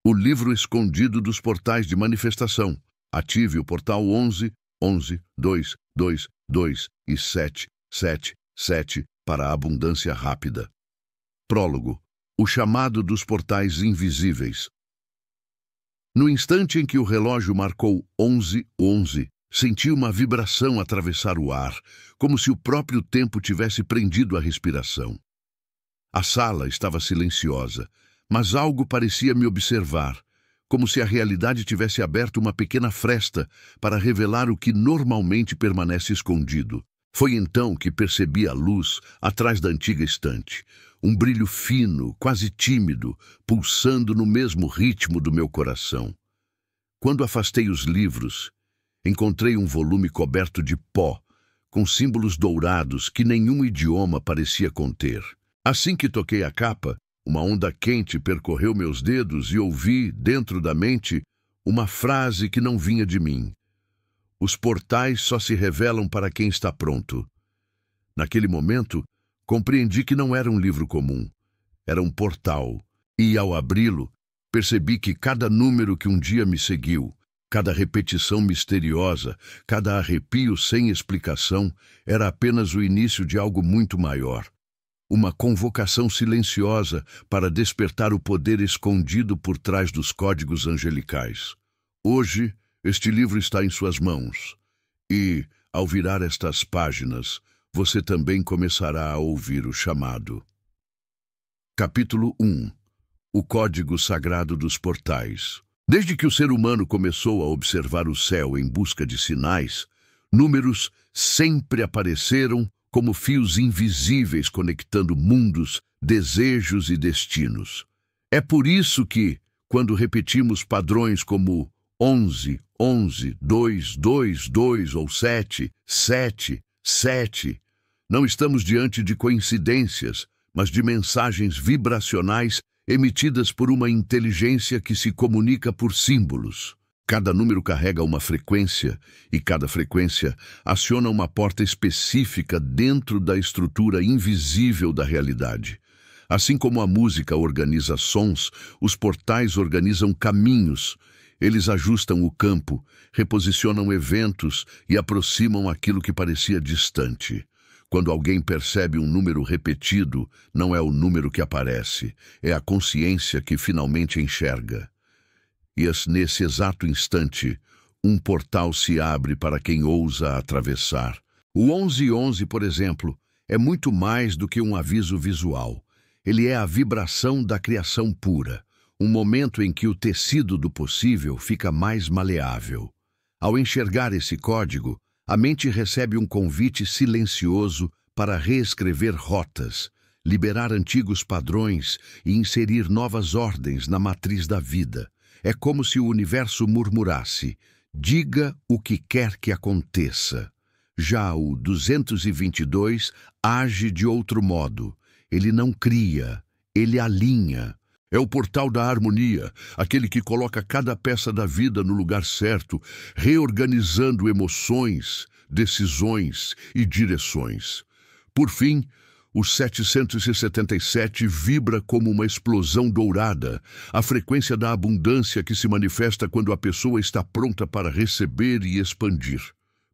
O livro escondido dos portais de manifestação. Ative o portal 11, 11, 2, 2, 2 e 7, 7, 7 para a abundância rápida. Prólogo. O chamado dos portais invisíveis. No instante em que o relógio marcou 11, 11, senti uma vibração atravessar o ar, como se o próprio tempo tivesse prendido a respiração. A sala estava silenciosa, mas algo parecia me observar, como se a realidade tivesse aberto uma pequena fresta para revelar o que normalmente permanece escondido. Foi então que percebi a luz atrás da antiga estante, um brilho fino, quase tímido, pulsando no mesmo ritmo do meu coração. Quando afastei os livros, encontrei um volume coberto de pó, com símbolos dourados que nenhum idioma parecia conter. Assim que toquei a capa, uma onda quente percorreu meus dedos e ouvi, dentro da mente, uma frase que não vinha de mim. Os portais só se revelam para quem está pronto. Naquele momento, compreendi que não era um livro comum. Era um portal. E, ao abri-lo, percebi que cada número que um dia me seguiu, cada repetição misteriosa, cada arrepio sem explicação, era apenas o início de algo muito maior. Uma convocação silenciosa para despertar o poder escondido por trás dos códigos angelicais. Hoje, este livro está em suas mãos. E, ao virar estas páginas, você também começará a ouvir o chamado. Capítulo 1. O Código Sagrado dos Portais. Desde que o ser humano começou a observar o céu em busca de sinais, números sempre apareceram como fios invisíveis conectando mundos, desejos e destinos. É por isso que, quando repetimos padrões como 11, 11, 2, 2, 2 ou 7, 7, 7, não estamos diante de coincidências, mas de mensagens vibracionais emitidas por uma inteligência que se comunica por símbolos. Cada número carrega uma frequência, e cada frequência aciona uma porta específica dentro da estrutura invisível da realidade. Assim como a música organiza sons, os portais organizam caminhos. Eles ajustam o campo, reposicionam eventos e aproximam aquilo que parecia distante. Quando alguém percebe um número repetido, não é o número que aparece, é a consciência que finalmente enxerga. E nesse exato instante, um portal se abre para quem ousa atravessar. O 1111, por exemplo, é muito mais do que um aviso visual. Ele é a vibração da criação pura, um momento em que o tecido do possível fica mais maleável. Ao enxergar esse código, a mente recebe um convite silencioso para reescrever rotas, liberar antigos padrões e inserir novas ordens na matriz da vida. É como se o universo murmurasse: diga o que quer que aconteça. Já o 222 age de outro modo. Ele não cria, ele alinha. É o portal da harmonia, aquele que coloca cada peça da vida no lugar certo, reorganizando emoções, decisões e direções. Por fim, o 777 vibra como uma explosão dourada, a frequência da abundância que se manifesta quando a pessoa está pronta para receber e expandir.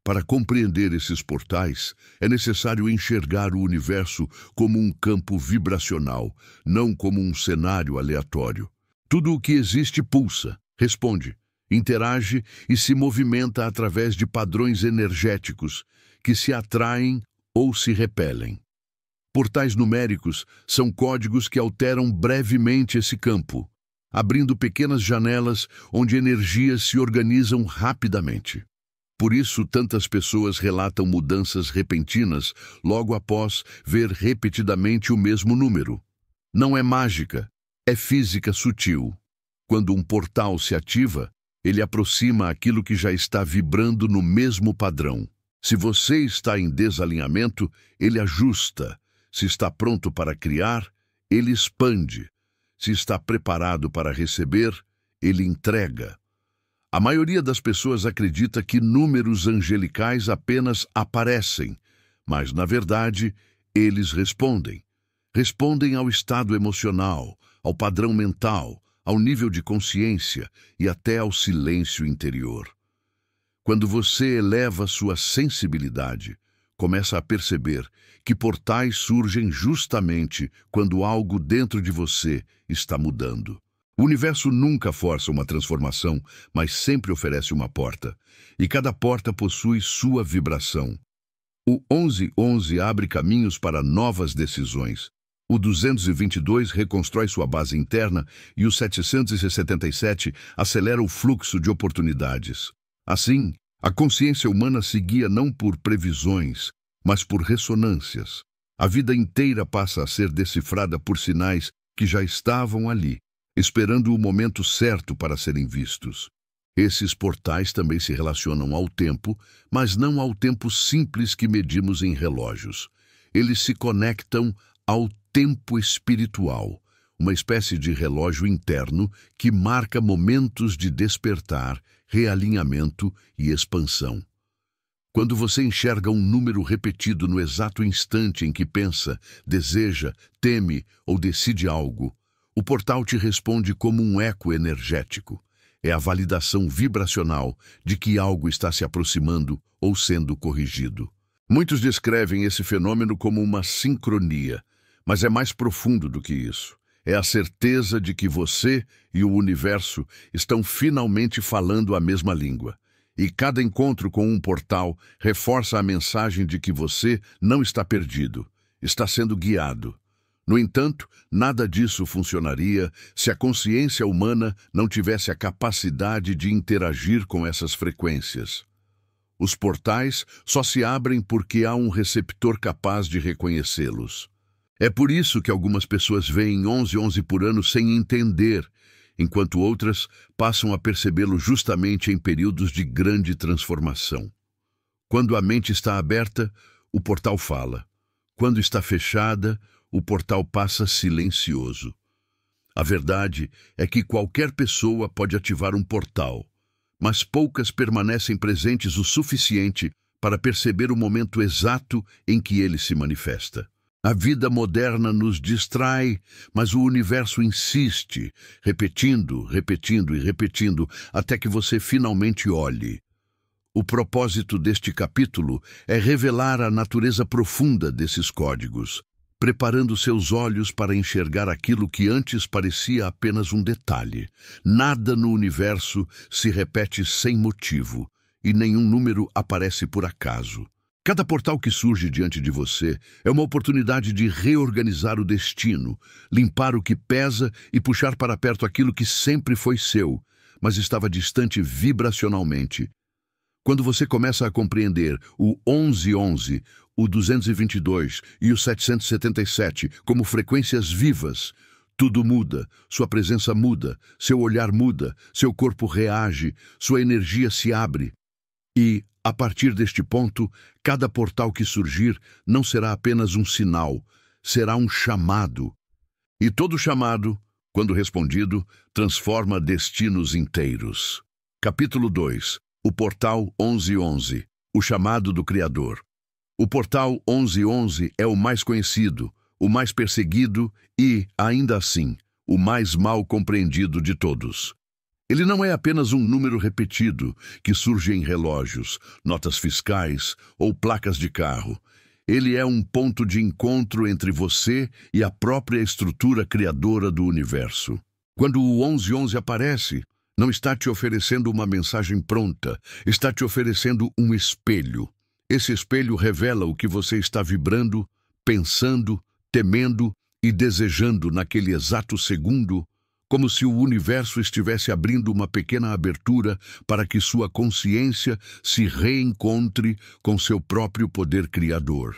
Para compreender esses portais, é necessário enxergar o universo como um campo vibracional, não como um cenário aleatório. Tudo o que existe pulsa, responde, interage e se movimenta através de padrões energéticos que se atraem ou se repelem. Portais numéricos são códigos que alteram brevemente esse campo, abrindo pequenas janelas onde energias se organizam rapidamente. Por isso, tantas pessoas relatam mudanças repentinas logo após ver repetidamente o mesmo número. Não é mágica, é física sutil. Quando um portal se ativa, ele aproxima aquilo que já está vibrando no mesmo padrão. Se você está em desalinhamento, ele ajusta. Se está pronto para criar, ele expande. Se está preparado para receber, ele entrega. A maioria das pessoas acredita que números angelicais apenas aparecem, mas, na verdade, eles respondem. Respondem ao estado emocional, ao padrão mental, ao nível de consciência e até ao silêncio interior. Quando você eleva sua sensibilidade, começa a perceber que portais surgem justamente quando algo dentro de você está mudando. O universo nunca força uma transformação, mas sempre oferece uma porta, e cada porta possui sua vibração. O 1111 abre caminhos para novas decisões. O 222 reconstrói sua base interna e o 777 acelera o fluxo de oportunidades. Assim, a consciência humana se guia não por previsões, mas por ressonâncias. A vida inteira passa a ser decifrada por sinais que já estavam ali, esperando o momento certo para serem vistos. Esses portais também se relacionam ao tempo, mas não ao tempo simples que medimos em relógios. Eles se conectam ao tempo espiritual, uma espécie de relógio interno que marca momentos de despertar, realinhamento e expansão. Quando você enxerga um número repetido no exato instante em que pensa, deseja, teme ou decide algo, o portal te responde como um eco energético. É a validação vibracional de que algo está se aproximando ou sendo corrigido. Muitos descrevem esse fenômeno como uma sincronia, mas é mais profundo do que isso. É a certeza de que você e o universo estão finalmente falando a mesma língua. E cada encontro com um portal reforça a mensagem de que você não está perdido, está sendo guiado. No entanto, nada disso funcionaria se a consciência humana não tivesse a capacidade de interagir com essas frequências. Os portais só se abrem porque há um receptor capaz de reconhecê-los. É por isso que algumas pessoas veem 1111 por ano sem entender, enquanto outras passam a percebê-lo justamente em períodos de grande transformação. Quando a mente está aberta, o portal fala. Quando está fechada, o portal passa silencioso. A verdade é que qualquer pessoa pode ativar um portal, mas poucas permanecem presentes o suficiente para perceber o momento exato em que ele se manifesta. A vida moderna nos distrai, mas o universo insiste, repetindo, repetindo e repetindo, até que você finalmente olhe. O propósito deste capítulo é revelar a natureza profunda desses códigos, preparando seus olhos para enxergar aquilo que antes parecia apenas um detalhe. Nada no universo se repete sem motivo, e nenhum número aparece por acaso. Cada portal que surge diante de você é uma oportunidade de reorganizar o destino, limpar o que pesa e puxar para perto aquilo que sempre foi seu, mas estava distante vibracionalmente. Quando você começa a compreender o 1111, o 222 e o 777 como frequências vivas, tudo muda, sua presença muda, seu olhar muda, seu corpo reage, sua energia se abre. E, a partir deste ponto, cada portal que surgir não será apenas um sinal, será um chamado. E todo chamado, quando respondido, transforma destinos inteiros. Capítulo 2. O portal 1111, o chamado do Criador. O portal 1111 é o mais conhecido, o mais perseguido e, ainda assim, o mais mal compreendido de todos. Ele não é apenas um número repetido que surge em relógios, notas fiscais ou placas de carro. Ele é um ponto de encontro entre você e a própria estrutura criadora do universo. Quando o 1111 aparece, não está te oferecendo uma mensagem pronta, está te oferecendo um espelho. Esse espelho revela o que você está vibrando, pensando, temendo e desejando naquele exato segundo, como se o universo estivesse abrindo uma pequena abertura para que sua consciência se reencontre com seu próprio poder criador.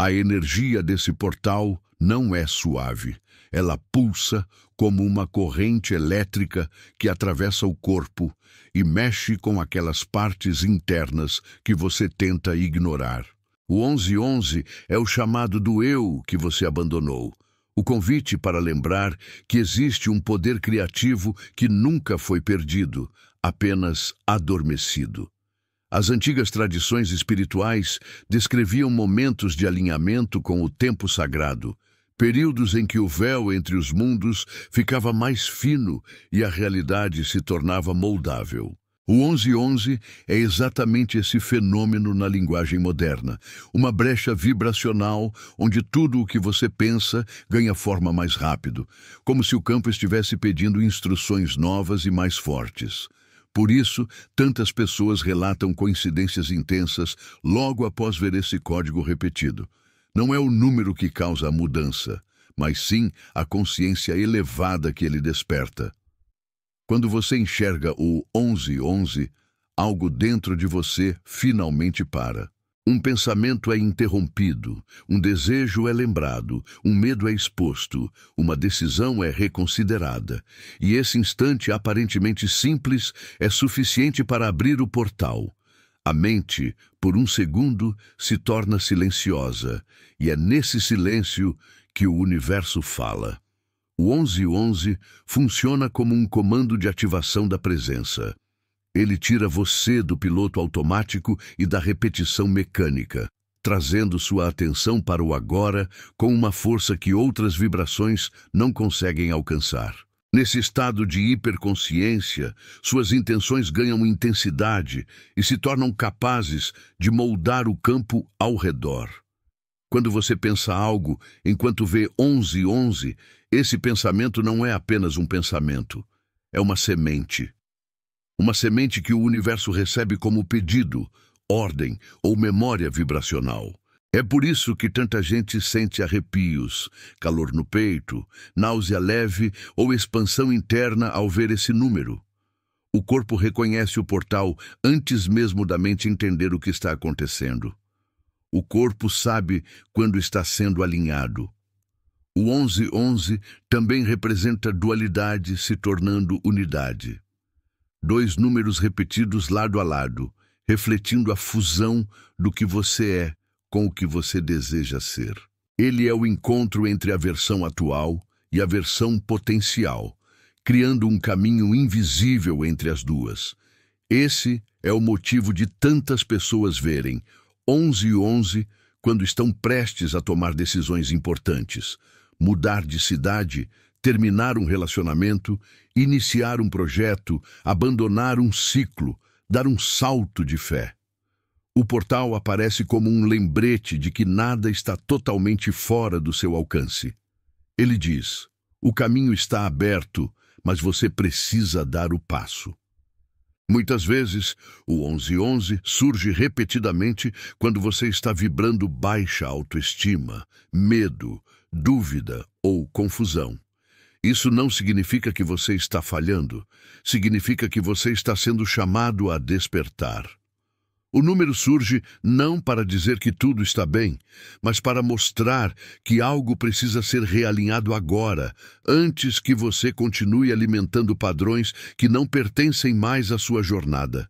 A energia desse portal não é suave. Ela pulsa como uma corrente elétrica que atravessa o corpo e mexe com aquelas partes internas que você tenta ignorar. O 1111 é o chamado do eu que você abandonou. O convite para lembrar que existe um poder criativo que nunca foi perdido, apenas adormecido. As antigas tradições espirituais descreviam momentos de alinhamento com o tempo sagrado, Períodos em que o véu entre os mundos ficava mais fino e a realidade se tornava moldável. O 1111 é exatamente esse fenômeno na linguagem moderna, uma brecha vibracional onde tudo o que você pensa ganha forma mais rápido, como se o campo estivesse pedindo instruções novas e mais fortes. Por isso, tantas pessoas relatam coincidências intensas logo após ver esse código repetido. Não é o número que causa a mudança, mas sim a consciência elevada que ele desperta. Quando você enxerga o 1111, algo dentro de você finalmente para. Um pensamento é interrompido, um desejo é lembrado, um medo é exposto, uma decisão é reconsiderada. E esse instante aparentemente simples é suficiente para abrir o portal. A mente, por um segundo, se torna silenciosa, e é nesse silêncio que o universo fala. O 1111 funciona como um comando de ativação da presença. Ele tira você do piloto automático e da repetição mecânica, trazendo sua atenção para o agora com uma força que outras vibrações não conseguem alcançar. Nesse estado de hiperconsciência, suas intenções ganham intensidade e se tornam capazes de moldar o campo ao redor. Quando você pensa algo enquanto vê 1111, esse pensamento não é apenas um pensamento, é uma semente. Uma semente que o universo recebe como pedido, ordem ou memória vibracional. É por isso que tanta gente sente arrepios, calor no peito, náusea leve ou expansão interna ao ver esse número. O corpo reconhece o portal antes mesmo da mente entender o que está acontecendo. O corpo sabe quando está sendo alinhado. O 1111 também representa dualidade se tornando unidade. Dois números repetidos lado a lado, refletindo a fusão do que você é com o que você deseja ser. Ele é o encontro entre a versão atual e a versão potencial, criando um caminho invisível entre as duas. Esse é o motivo de tantas pessoas verem 1111 quando estão prestes a tomar decisões importantes, mudar de cidade, terminar um relacionamento, iniciar um projeto, abandonar um ciclo, dar um salto de fé. O portal aparece como um lembrete de que nada está totalmente fora do seu alcance. Ele diz: o caminho está aberto, mas você precisa dar o passo. Muitas vezes, o 1111 surge repetidamente quando você está vibrando baixa autoestima, medo, dúvida ou confusão. Isso não significa que você está falhando, significa que você está sendo chamado a despertar. O número surge não para dizer que tudo está bem, mas para mostrar que algo precisa ser realinhado agora, antes que você continue alimentando padrões que não pertencem mais à sua jornada.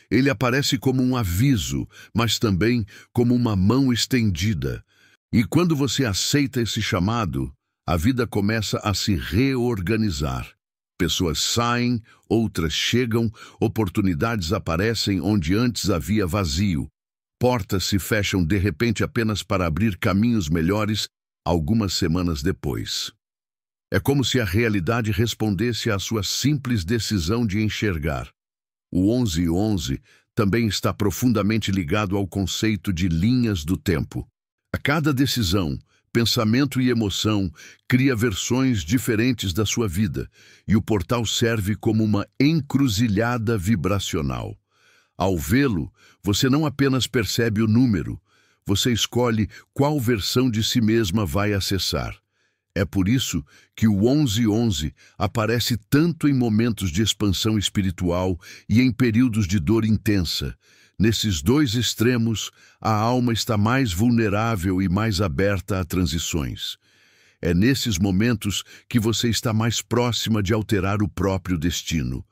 Ele aparece como um aviso, mas também como uma mão estendida. E quando você aceita esse chamado, a vida começa a se reorganizar. Pessoas saem, outras chegam, oportunidades aparecem onde antes havia vazio. Portas se fecham de repente apenas para abrir caminhos melhores algumas semanas depois. É como se a realidade respondesse à sua simples decisão de enxergar. O 1111 também está profundamente ligado ao conceito de linhas do tempo. A cada decisão, pensamento e emoção cria versões diferentes da sua vida, e o portal serve como uma encruzilhada vibracional. Ao vê-lo, você não apenas percebe o número, você escolhe qual versão de si mesma vai acessar. É por isso que o 1111 aparece tanto em momentos de expansão espiritual e em períodos de dor intensa. Nesses dois extremos, a alma está mais vulnerável e mais aberta a transições. É nesses momentos que você está mais próxima de alterar o próprio destino.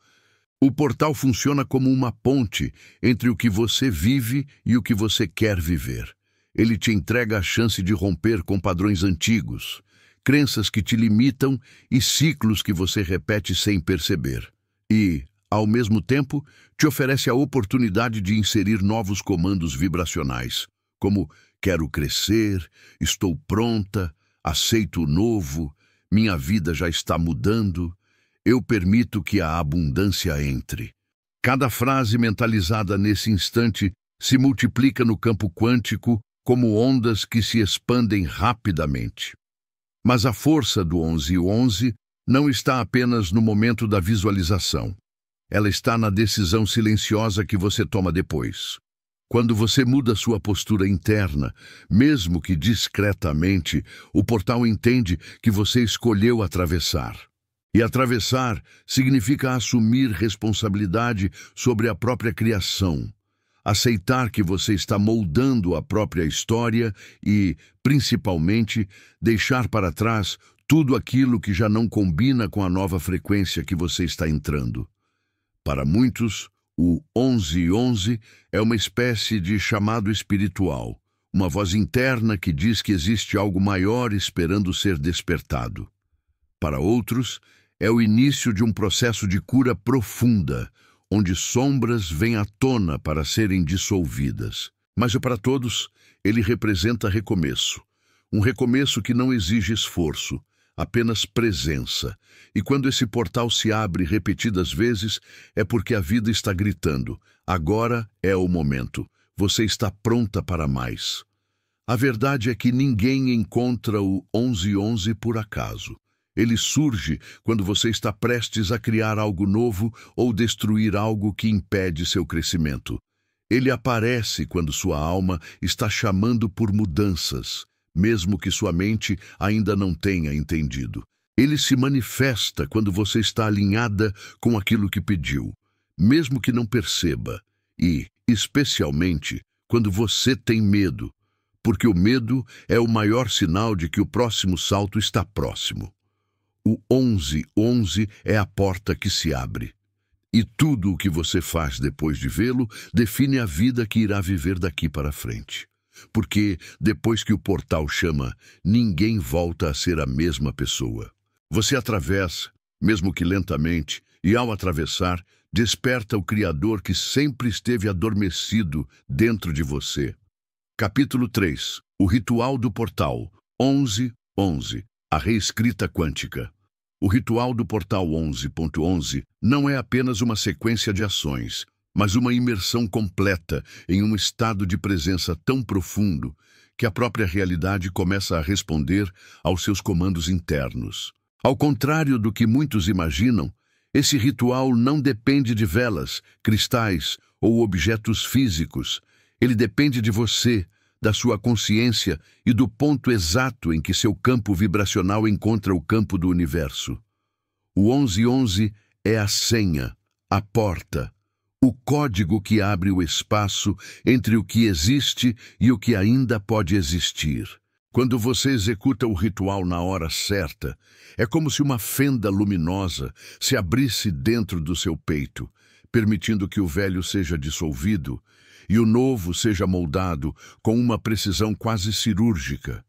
O portal funciona como uma ponte entre o que você vive e o que você quer viver. Ele te entrega a chance de romper com padrões antigos, crenças que te limitam e ciclos que você repete sem perceber. E, ao mesmo tempo, te oferece a oportunidade de inserir novos comandos vibracionais, como quero crescer, estou pronta, aceito o novo, minha vida já está mudando, eu permito que a abundância entre. Cada frase mentalizada nesse instante se multiplica no campo quântico como ondas que se expandem rapidamente. Mas a força do 1111 não está apenas no momento da visualização. Ela está na decisão silenciosa que você toma depois. Quando você muda sua postura interna, mesmo que discretamente, o portal entende que você escolheu atravessar. E atravessar significa assumir responsabilidade sobre a própria criação, aceitar que você está moldando a própria história e, principalmente, deixar para trás tudo aquilo que já não combina com a nova frequência que você está entrando. Para muitos, o 1111 é uma espécie de chamado espiritual, uma voz interna que diz que existe algo maior esperando ser despertado. Para outros, é o início de um processo de cura profunda, onde sombras vêm à tona para serem dissolvidas. Mas para todos, ele representa recomeço. Um recomeço que não exige esforço, apenas presença. E quando esse portal se abre repetidas vezes, é porque a vida está gritando: agora é o momento, você está pronta para mais. A verdade é que ninguém encontra o 1111 por acaso. Ele surge quando você está prestes a criar algo novo ou destruir algo que impede seu crescimento. Ele aparece quando sua alma está chamando por mudanças, mesmo que sua mente ainda não tenha entendido. Ele se manifesta quando você está alinhada com aquilo que pediu, mesmo que não perceba, e, especialmente, quando você tem medo, porque o medo é o maior sinal de que o próximo salto está próximo. O 1111 é a porta que se abre. E tudo o que você faz depois de vê-lo define a vida que irá viver daqui para frente. Porque, depois que o portal chama, ninguém volta a ser a mesma pessoa. Você atravessa, mesmo que lentamente, e ao atravessar, desperta o Criador que sempre esteve adormecido dentro de você. Capítulo 3. O Ritual do Portal. 1111. A reescrita quântica. O ritual do portal 11.11 não é apenas uma sequência de ações, mas uma imersão completa em um estado de presença tão profundo que a própria realidade começa a responder aos seus comandos internos. Ao contrário do que muitos imaginam, esse ritual não depende de velas, cristais ou objetos físicos. Ele depende de você, da sua consciência e do ponto exato em que seu campo vibracional encontra o campo do universo. O 1111 é a senha, a porta, o código que abre o espaço entre o que existe e o que ainda pode existir. Quando você executa o ritual na hora certa, é como se uma fenda luminosa se abrisse dentro do seu peito, permitindo que o velho seja dissolvido e o novo seja moldado com uma precisão quase cirúrgica.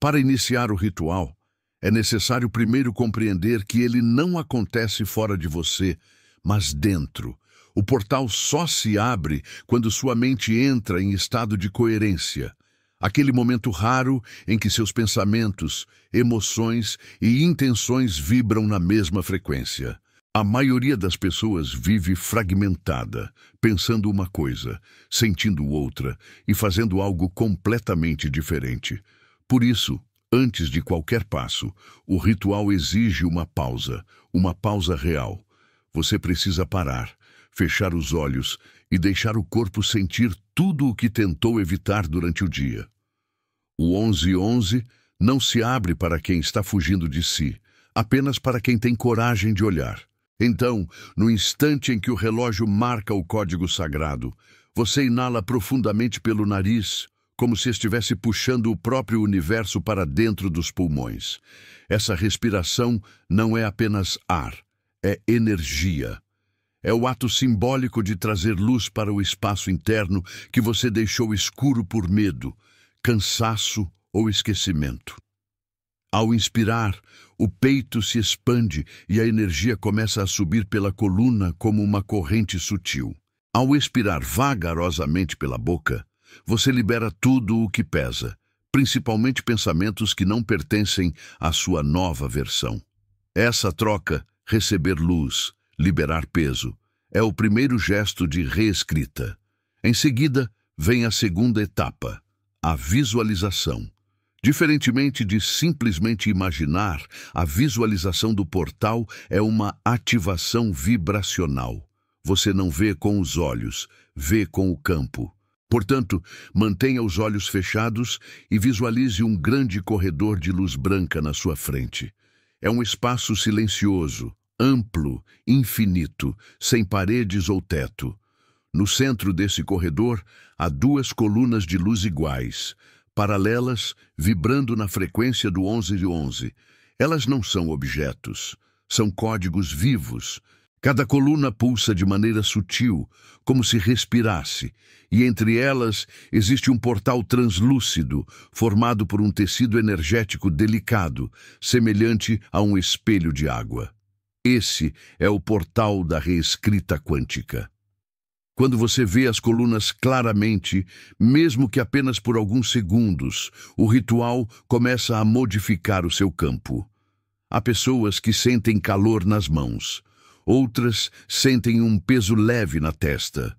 Para iniciar o ritual, é necessário primeiro compreender que ele não acontece fora de você, mas dentro. O portal só se abre quando sua mente entra em estado de coerência. Aquele momento raro em que seus pensamentos, emoções e intenções vibram na mesma frequência. A maioria das pessoas vive fragmentada, pensando uma coisa, sentindo outra e fazendo algo completamente diferente. Por isso, antes de qualquer passo, o ritual exige uma pausa real. Você precisa parar, fechar os olhos e deixar o corpo sentir tudo o que tentou evitar durante o dia. O 1111 não se abre para quem está fugindo de si, apenas para quem tem coragem de olhar. Então, no instante em que o relógio marca o código sagrado, você inala profundamente pelo nariz, como se estivesse puxando o próprio universo para dentro dos pulmões. Essa respiração não é apenas ar, é energia. É o ato simbólico de trazer luz para o espaço interno que você deixou escuro por medo, cansaço ou esquecimento. Ao inspirar, o peito se expande e a energia começa a subir pela coluna como uma corrente sutil. Ao expirar vagarosamente pela boca, você libera tudo o que pesa, principalmente pensamentos que não pertencem à sua nova versão. Essa troca, receber luz, liberar peso, é o primeiro gesto de reescrita. Em seguida, vem a segunda etapa, a visualização. Diferentemente de simplesmente imaginar, a visualização do portal é uma ativação vibracional. Você não vê com os olhos, vê com o campo. Portanto, mantenha os olhos fechados e visualize um grande corredor de luz branca na sua frente. É um espaço silencioso, amplo, infinito, sem paredes ou teto. No centro desse corredor, há duas colunas de luz iguais, paralelas, vibrando na frequência do 1111. Elas não são objetos, são códigos vivos. Cada coluna pulsa de maneira sutil, como se respirasse, e entre elas existe um portal translúcido, formado por um tecido energético delicado, semelhante a um espelho de água. Esse é o portal da reescrita quântica. Quando você vê as colunas claramente, mesmo que apenas por alguns segundos, o ritual começa a modificar o seu campo. Há pessoas que sentem calor nas mãos. Outras sentem um peso leve na testa.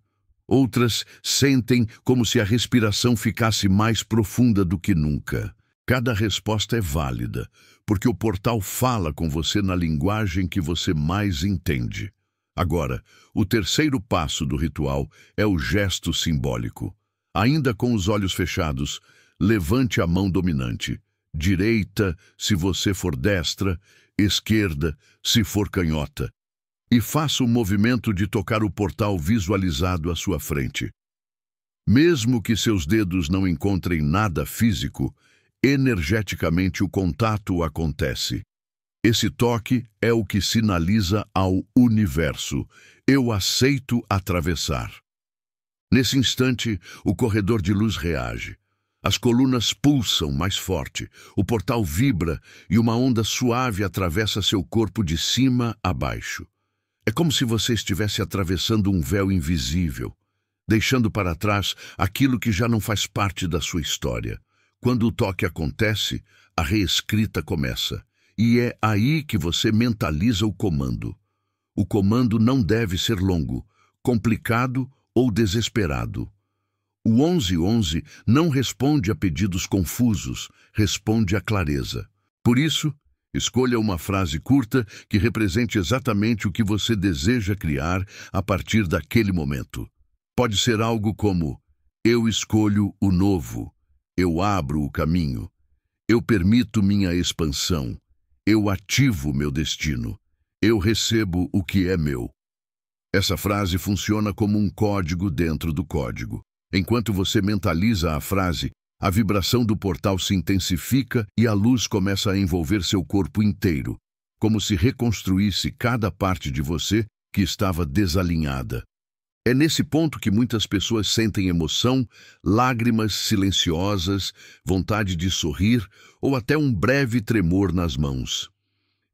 Outras sentem como se a respiração ficasse mais profunda do que nunca. Cada resposta é válida, porque o portal fala com você na linguagem que você mais entende. Agora, o terceiro passo do ritual é o gesto simbólico. Ainda com os olhos fechados, levante a mão dominante. Direita, se você for destra, esquerda, se for canhota. E faça o movimento de tocar o portal visualizado à sua frente. Mesmo que seus dedos não encontrem nada físico, energeticamente o contato acontece. Esse toque é o que sinaliza ao universo: eu aceito atravessar. Nesse instante, o corredor de luz reage. As colunas pulsam mais forte, o portal vibra e uma onda suave atravessa seu corpo de cima a baixo. É como se você estivesse atravessando um véu invisível, deixando para trás aquilo que já não faz parte da sua história. Quando o toque acontece, a reescrita começa. E é aí que você mentaliza o comando. O comando não deve ser longo, complicado ou desesperado. O 1111 não responde a pedidos confusos, responde à clareza. Por isso, escolha uma frase curta que represente exatamente o que você deseja criar a partir daquele momento. Pode ser algo como: eu escolho o novo, eu abro o caminho, eu permito minha expansão, eu ativo meu destino, eu recebo o que é meu. Essa frase funciona como um código dentro do código. Enquanto você mentaliza a frase, a vibração do portal se intensifica e a luz começa a envolver seu corpo inteiro, como se reconstruísse cada parte de você que estava desalinhada. É nesse ponto que muitas pessoas sentem emoção, lágrimas silenciosas, vontade de sorrir ou até um breve tremor nas mãos.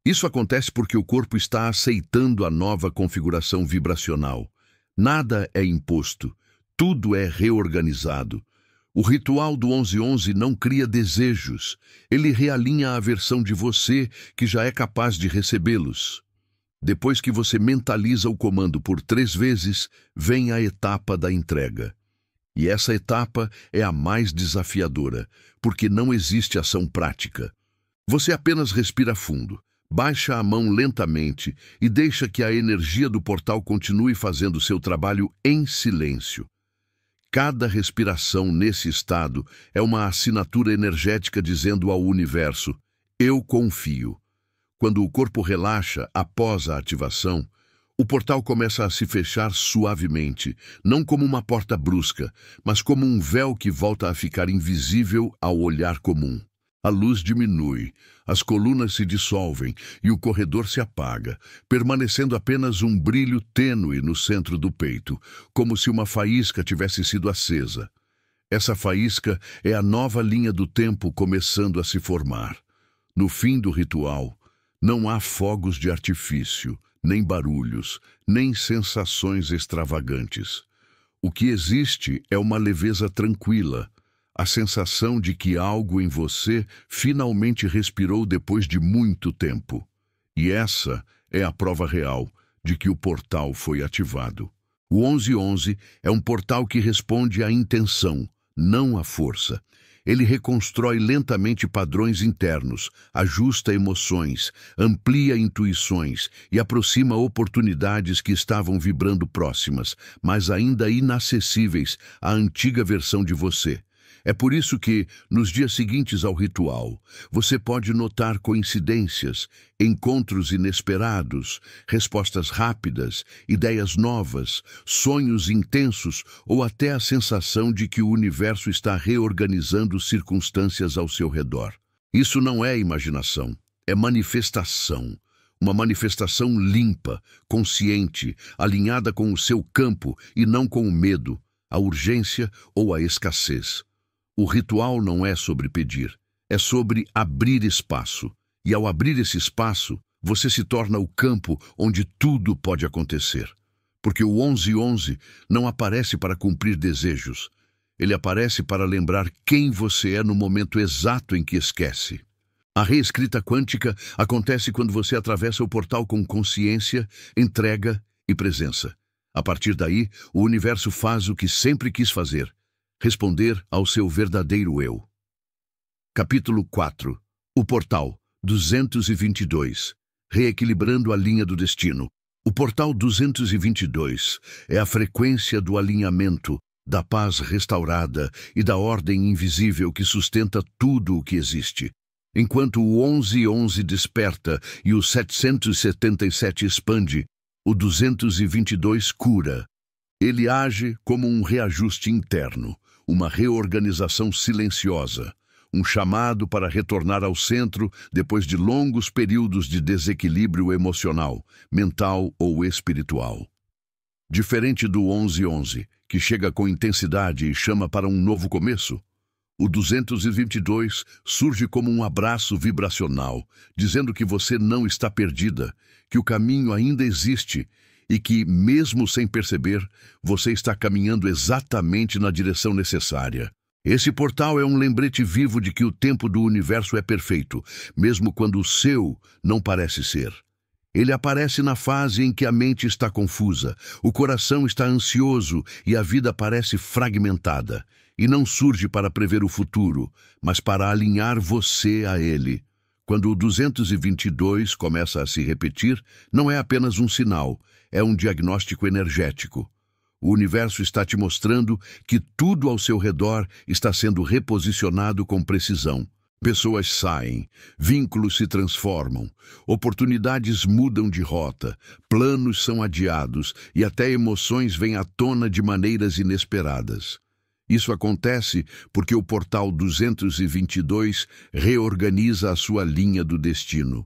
Isso acontece porque o corpo está aceitando a nova configuração vibracional. Nada é imposto, tudo é reorganizado. O ritual do 1111 não cria desejos, ele realinha a versão de você que já é capaz de recebê-los. Depois que você mentaliza o comando por 3 vezes, vem a etapa da entrega. E essa etapa é a mais desafiadora, porque não existe ação prática. Você apenas respira fundo, baixa a mão lentamente e deixa que a energia do portal continue fazendo seu trabalho em silêncio. Cada respiração nesse estado é uma assinatura energética dizendo ao universo: eu confio. Quando o corpo relaxa após a ativação, o portal começa a se fechar suavemente, não como uma porta brusca, mas como um véu que volta a ficar invisível ao olhar comum. A luz diminui, as colunas se dissolvem e o corredor se apaga, permanecendo apenas um brilho tênue no centro do peito, como se uma faísca tivesse sido acesa. Essa faísca é a nova linha do tempo começando a se formar. No fim do ritual, não há fogos de artifício, nem barulhos, nem sensações extravagantes. O que existe é uma leveza tranquila, a sensação de que algo em você finalmente respirou depois de muito tempo. E essa é a prova real de que o portal foi ativado. O 1111 é um portal que responde à intenção, não à força. Ele reconstrói lentamente padrões internos, ajusta emoções, amplia intuições e aproxima oportunidades que estavam vibrando próximas, mas ainda inacessíveis à antiga versão de você. É por isso que, nos dias seguintes ao ritual, você pode notar coincidências, encontros inesperados, respostas rápidas, ideias novas, sonhos intensos ou até a sensação de que o universo está reorganizando circunstâncias ao seu redor. Isso não é imaginação, é manifestação. Uma manifestação limpa, consciente, alinhada com o seu campo e não com o medo, a urgência ou a escassez. O ritual não é sobre pedir, é sobre abrir espaço. E ao abrir esse espaço, você se torna o campo onde tudo pode acontecer. Porque o 1111 não aparece para cumprir desejos. Ele aparece para lembrar quem você é no momento exato em que esquece. A reescrita quântica acontece quando você atravessa o portal com consciência, entrega e presença. A partir daí, o universo faz o que sempre quis fazer: responder ao seu verdadeiro eu. Capítulo 4. O Portal 222. Reequilibrando a linha do destino. O Portal 222 é a frequência do alinhamento, da paz restaurada e da ordem invisível que sustenta tudo o que existe. Enquanto o 1111 desperta e o 777 expande, o 222 cura. Ele age como um reajuste interno, uma reorganização silenciosa, um chamado para retornar ao centro depois de longos períodos de desequilíbrio emocional, mental ou espiritual. Diferente do 1111, que chega com intensidade e chama para um novo começo, o 222 surge como um abraço vibracional, dizendo que você não está perdida, que o caminho ainda existe e que, mesmo sem perceber, você está caminhando exatamente na direção necessária. Esse portal é um lembrete vivo de que o tempo do universo é perfeito, mesmo quando o seu não parece ser. Ele aparece na fase em que a mente está confusa, o coração está ansioso e a vida parece fragmentada. E não surge para prever o futuro, mas para alinhar você a ele. Quando o 222 começa a se repetir, não é apenas um sinal, é um diagnóstico energético. O universo está te mostrando que tudo ao seu redor está sendo reposicionado com precisão. Pessoas saem, vínculos se transformam, oportunidades mudam de rota, planos são adiados e até emoções vêm à tona de maneiras inesperadas. Isso acontece porque o portal 222 reorganiza a sua linha do destino.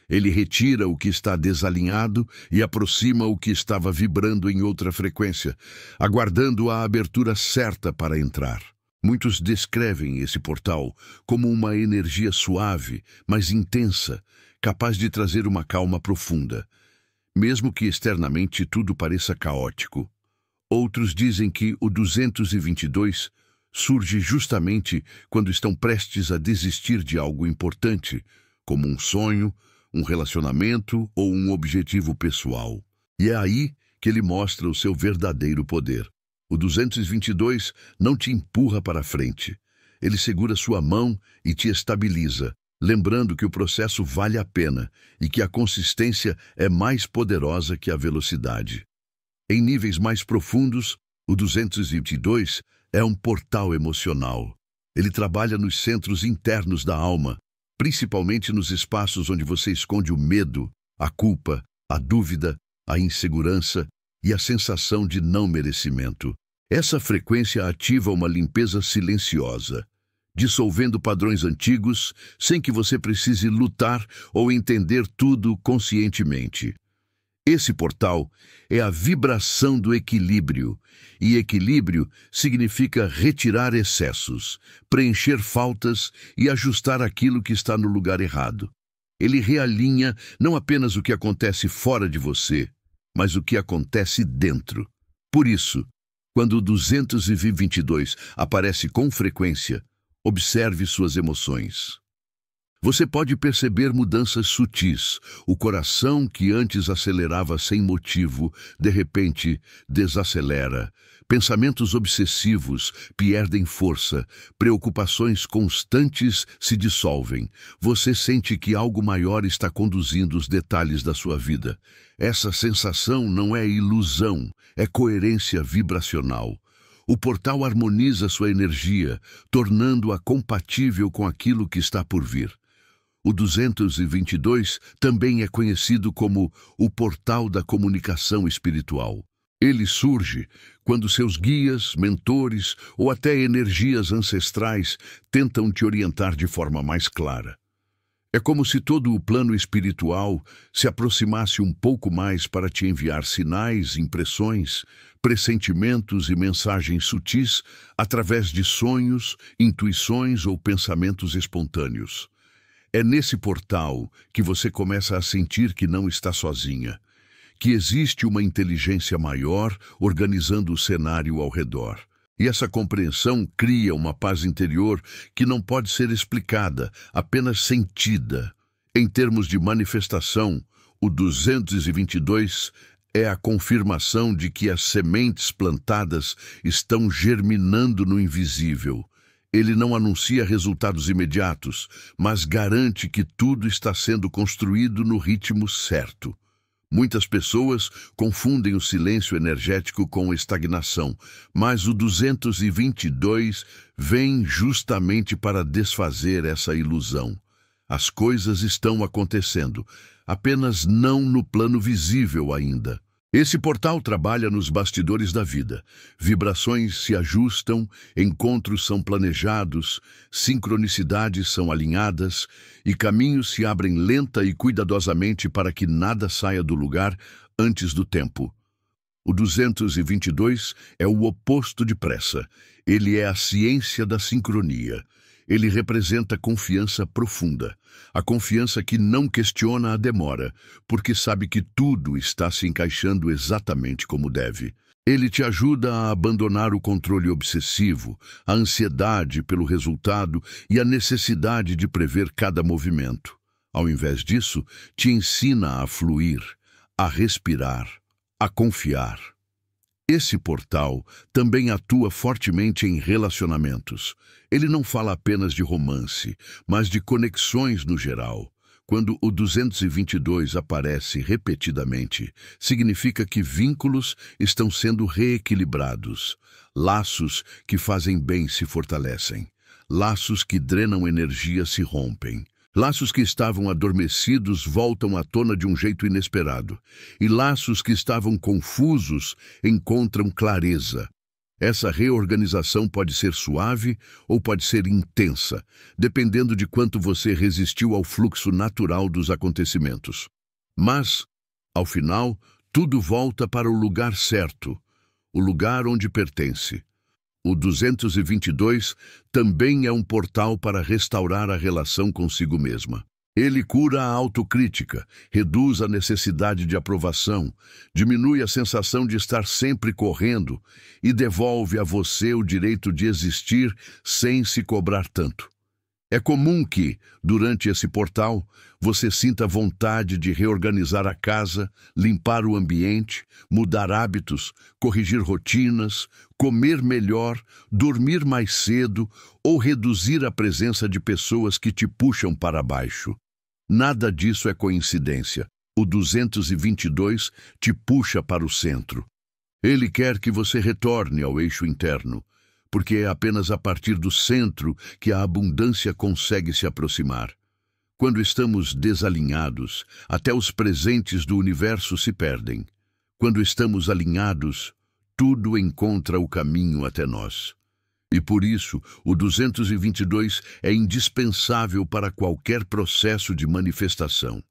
Ele retira o que está desalinhado e aproxima o que estava vibrando em outra frequência, aguardando a abertura certa para entrar. Muitos descrevem esse portal como uma energia suave, mas intensa, capaz de trazer uma calma profunda, mesmo que externamente tudo pareça caótico. Outros dizem que o 222 surge justamente quando estão prestes a desistir de algo importante, como um sonho, um relacionamento ou um objetivo pessoal. E é aí que ele mostra o seu verdadeiro poder. O 222 não te empurra para frente. Ele segura sua mão e te estabiliza, lembrando que o processo vale a pena e que a consistência é mais poderosa que a velocidade. Em níveis mais profundos, o 222 é um portal emocional. Ele trabalha nos centros internos da alma, principalmente nos espaços onde você esconde o medo, a culpa, a dúvida, a insegurança e a sensação de não merecimento. Essa frequência ativa uma limpeza silenciosa, dissolvendo padrões antigos sem que você precise lutar ou entender tudo conscientemente. Esse portal é a vibração do equilíbrio, e equilíbrio significa retirar excessos, preencher faltas e ajustar aquilo que está no lugar errado. Ele realinha não apenas o que acontece fora de você, mas o que acontece dentro. Por isso, Quando o 222 aparece com frequência, observe suas emoções. Você pode perceber mudanças sutis. O coração que antes acelerava sem motivo, de repente, desacelera. Pensamentos obsessivos perdem força. Preocupações constantes se dissolvem. Você sente que algo maior está conduzindo os detalhes da sua vida. Essa sensação não é ilusão, é coerência vibracional. O portal harmoniza sua energia, tornando-a compatível com aquilo que está por vir. O 222 também é conhecido como o portal da comunicação espiritual. Ele surge quando seus guias, mentores ou até energias ancestrais tentam te orientar de forma mais clara. É como se todo o plano espiritual se aproximasse um pouco mais para te enviar sinais, impressões, pressentimentos e mensagens sutis através de sonhos, intuições ou pensamentos espontâneos. É nesse portal que você começa a sentir que não está sozinha, que existe uma inteligência maior organizando o cenário ao redor. E essa compreensão cria uma paz interior que não pode ser explicada, apenas sentida. Em termos de manifestação, o 222 é a confirmação de que as sementes plantadas estão germinando no invisível. Ele não anuncia resultados imediatos, mas garante que tudo está sendo construído no ritmo certo. Muitas pessoas confundem o silêncio energético com estagnação, mas o 222 vem justamente para desfazer essa ilusão. As coisas estão acontecendo, apenas não no plano visível ainda. Esse portal trabalha nos bastidores da vida. Vibrações se ajustam, encontros são planejados, sincronicidades são alinhadas e caminhos se abrem lenta e cuidadosamente para que nada saia do lugar antes do tempo. O 222 é o oposto de pressa. Ele é a ciência da sincronia. Ele representa confiança profunda, a confiança que não questiona a demora, porque sabe que tudo está se encaixando exatamente como deve. Ele te ajuda a abandonar o controle obsessivo, a ansiedade pelo resultado e a necessidade de prever cada movimento. Ao invés disso, te ensina a fluir, a respirar, a confiar. Esse portal também atua fortemente em relacionamentos. Ele não fala apenas de romance, mas de conexões no geral. Quando o 222 aparece repetidamente, significa que vínculos estão sendo reequilibrados. Laços que fazem bem se fortalecem. Laços que drenam energia se rompem. Laços que estavam adormecidos voltam à tona de um jeito inesperado. E laços que estavam confusos encontram clareza. Essa reorganização pode ser suave ou pode ser intensa, dependendo de quanto você resistiu ao fluxo natural dos acontecimentos. Mas, ao final, tudo volta para o lugar certo, o lugar onde pertence. O 222 também é um portal para restaurar a relação consigo mesma. Ele cura a autocrítica, reduz a necessidade de aprovação, diminui a sensação de estar sempre correndo e devolve a você o direito de existir sem se cobrar tanto. É comum que, durante esse portal, você sinta vontade de reorganizar a casa, limpar o ambiente, mudar hábitos, corrigir rotinas, comer melhor, dormir mais cedo ou reduzir a presença de pessoas que te puxam para baixo. Nada disso é coincidência. O 222 te puxa para o centro. Ele quer que você retorne ao eixo interno, porque é apenas a partir do centro que a abundância consegue se aproximar. Quando estamos desalinhados, até os presentes do universo se perdem. Quando estamos alinhados, tudo encontra o caminho até nós. E por isso, o 222 é indispensável para qualquer processo de manifestação.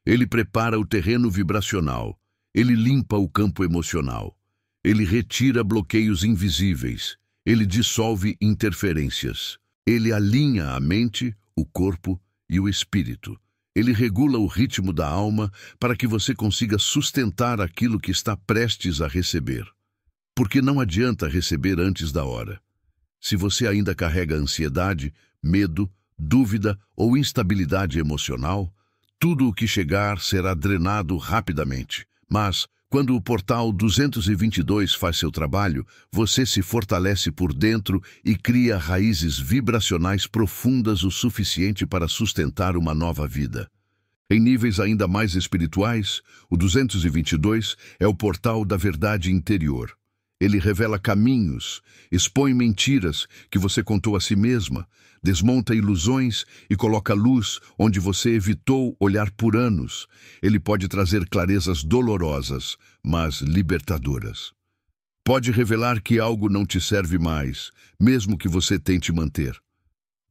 Ele prepara o terreno vibracional, ele limpa o campo emocional, ele retira bloqueios invisíveis, ele dissolve interferências, ele alinha a mente, o corpo e o espírito. Ele regula o ritmo da alma para que você consiga sustentar aquilo que está prestes a receber. porque não adianta receber antes da hora. Se você ainda carrega ansiedade, medo, dúvida ou instabilidade emocional, tudo o que chegar será drenado rapidamente. Mas, quando o portal 222 faz seu trabalho, você se fortalece por dentro e cria raízes vibracionais profundas o suficiente para sustentar uma nova vida. Em níveis ainda mais espirituais, o 222 é o portal da verdade interior. Ele revela caminhos, expõe mentiras que você contou a si mesma, desmonta ilusões e coloca luz onde você evitou olhar por anos. Ele pode trazer clarezas dolorosas, mas libertadoras. Pode revelar que algo não te serve mais, mesmo que você tente manter.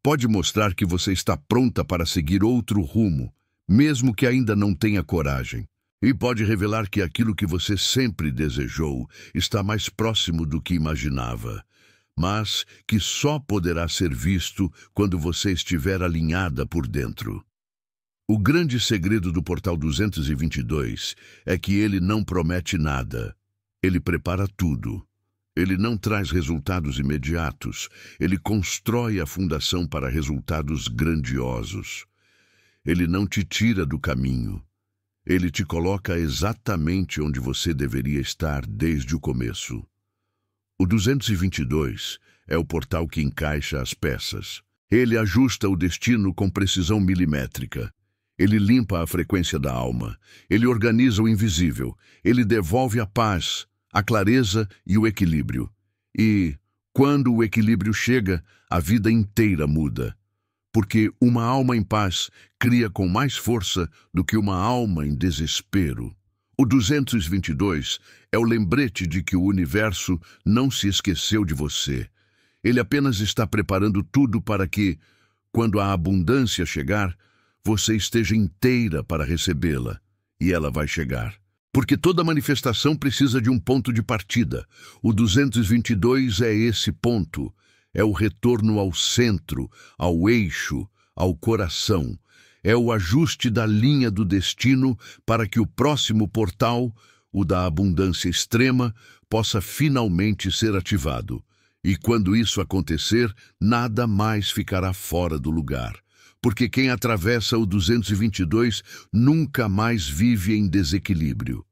Pode mostrar que você está pronta para seguir outro rumo, mesmo que ainda não tenha coragem. E pode revelar que aquilo que você sempre desejou está mais próximo do que imaginava, mas que só poderá ser visto quando você estiver alinhada por dentro. O grande segredo do Portal 222 é que ele não promete nada. Ele prepara tudo. Ele não traz resultados imediatos. Ele constrói a fundação para resultados grandiosos. Ele não te tira do caminho. Ele te coloca exatamente onde você deveria estar desde o começo. O 222 é o portal que encaixa as peças. Ele ajusta o destino com precisão milimétrica. Ele limpa a frequência da alma. Ele organiza o invisível. Ele devolve a paz, a clareza e o equilíbrio. E, quando o equilíbrio chega, a vida inteira muda. Porque uma alma em paz cria com mais força do que uma alma em desespero. O 222 é o lembrete de que o universo não se esqueceu de você. Ele apenas está preparando tudo para que, quando a abundância chegar, você esteja inteira para recebê-la. E ela vai chegar. Porque toda manifestação precisa de um ponto de partida. O 222 é esse ponto. É o retorno ao centro, ao eixo, ao coração. É o ajuste da linha do destino para que o próximo portal, o da abundância extrema, possa finalmente ser ativado. E quando isso acontecer, nada mais ficará fora do lugar. Porque quem atravessa o 222 nunca mais vive em desequilíbrio.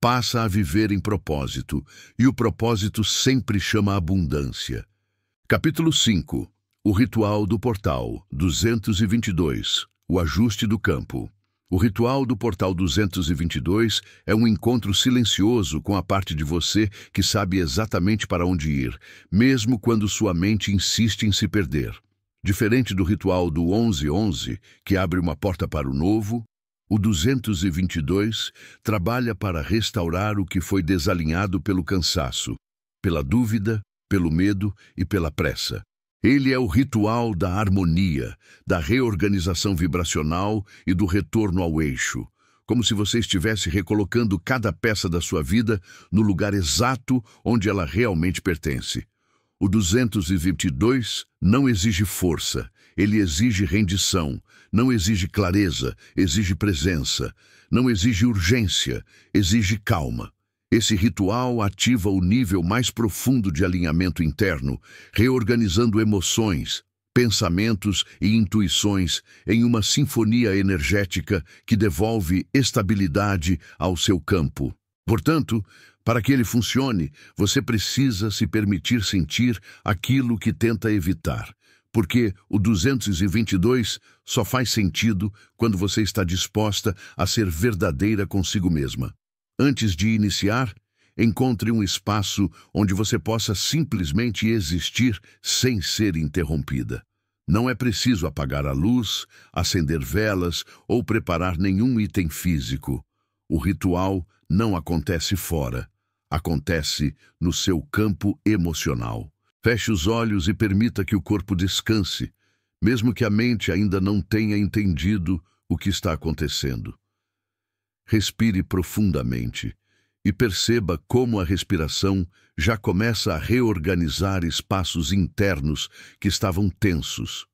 Passa a viver em propósito, e o propósito sempre chama abundância. Capítulo 5. O ritual do portal 222. O ajuste do campo. O ritual do portal 222 é um encontro silencioso com a parte de você que sabe exatamente para onde ir, mesmo quando sua mente insiste em se perder. Diferente do ritual do 1111, que abre uma porta para o novo, o 222 trabalha para restaurar o que foi desalinhado pelo cansaço, pela dúvida, pelo medo e pela pressa. Ele é o ritual da harmonia, da reorganização vibracional e do retorno ao eixo, como se você estivesse recolocando cada peça da sua vida no lugar exato onde ela realmente pertence. O 222 não exige força, ele exige rendição, não exige clareza, exige presença, não exige urgência, exige calma. Esse ritual ativa o nível mais profundo de alinhamento interno, reorganizando emoções, pensamentos e intuições em uma sinfonia energética que devolve estabilidade ao seu campo. Portanto, para que ele funcione, você precisa se permitir sentir aquilo que tenta evitar, porque o 222 só faz sentido quando você está disposta a ser verdadeira consigo mesma. Antes de iniciar, encontre um espaço onde você possa simplesmente existir sem ser interrompida. Não é preciso apagar a luz, acender velas ou preparar nenhum item físico. O ritual não acontece fora, acontece no seu campo emocional. Feche os olhos e permita que o corpo descanse, mesmo que a mente ainda não tenha entendido o que está acontecendo. Respire profundamente e perceba como a respiração já começa a reorganizar espaços internos que estavam tensos.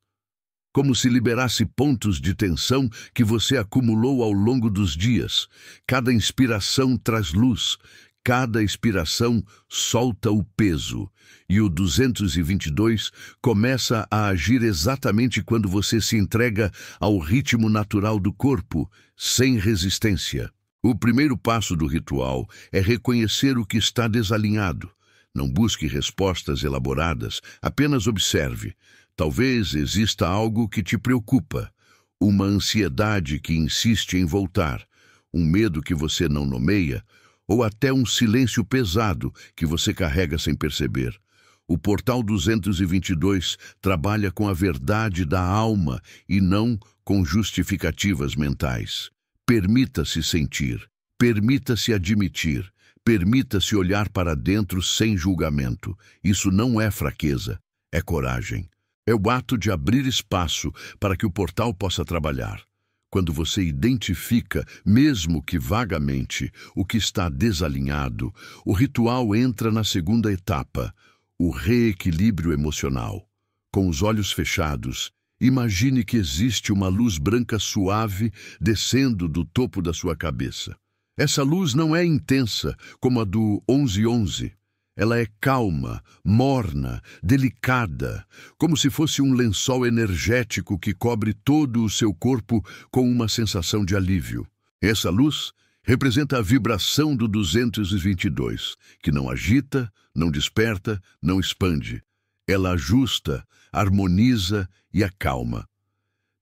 Como se liberasse pontos de tensão que você acumulou ao longo dos dias. Cada inspiração traz luz, Cada expiração solta o peso, e o 222 começa a agir exatamente quando você se entrega ao ritmo natural do corpo, sem resistência. O primeiro passo do ritual é reconhecer o que está desalinhado. Não busque respostas elaboradas, apenas observe. Talvez exista algo que te preocupa, uma ansiedade que insiste em voltar, um medo que você não nomeia, ou até um silêncio pesado que você carrega sem perceber. O Portal 222 trabalha com a verdade da alma e não com justificativas mentais. Permita-se sentir, permita-se admitir, permita-se olhar para dentro sem julgamento. Isso não é fraqueza, é coragem. É o ato de abrir espaço para que o portal possa trabalhar. Quando você identifica, mesmo que vagamente, o que está desalinhado, o ritual entra na segunda etapa, o reequilíbrio emocional. Com os olhos fechados, imagine que existe uma luz branca suave descendo do topo da sua cabeça. Essa luz não é intensa, como a do 1111. Ela é calma, morna, delicada, como se fosse um lençol energético que cobre todo o seu corpo com uma sensação de alívio. Essa luz representa a vibração do 222, que não agita, não desperta, não expande. Ela ajusta, harmoniza e acalma.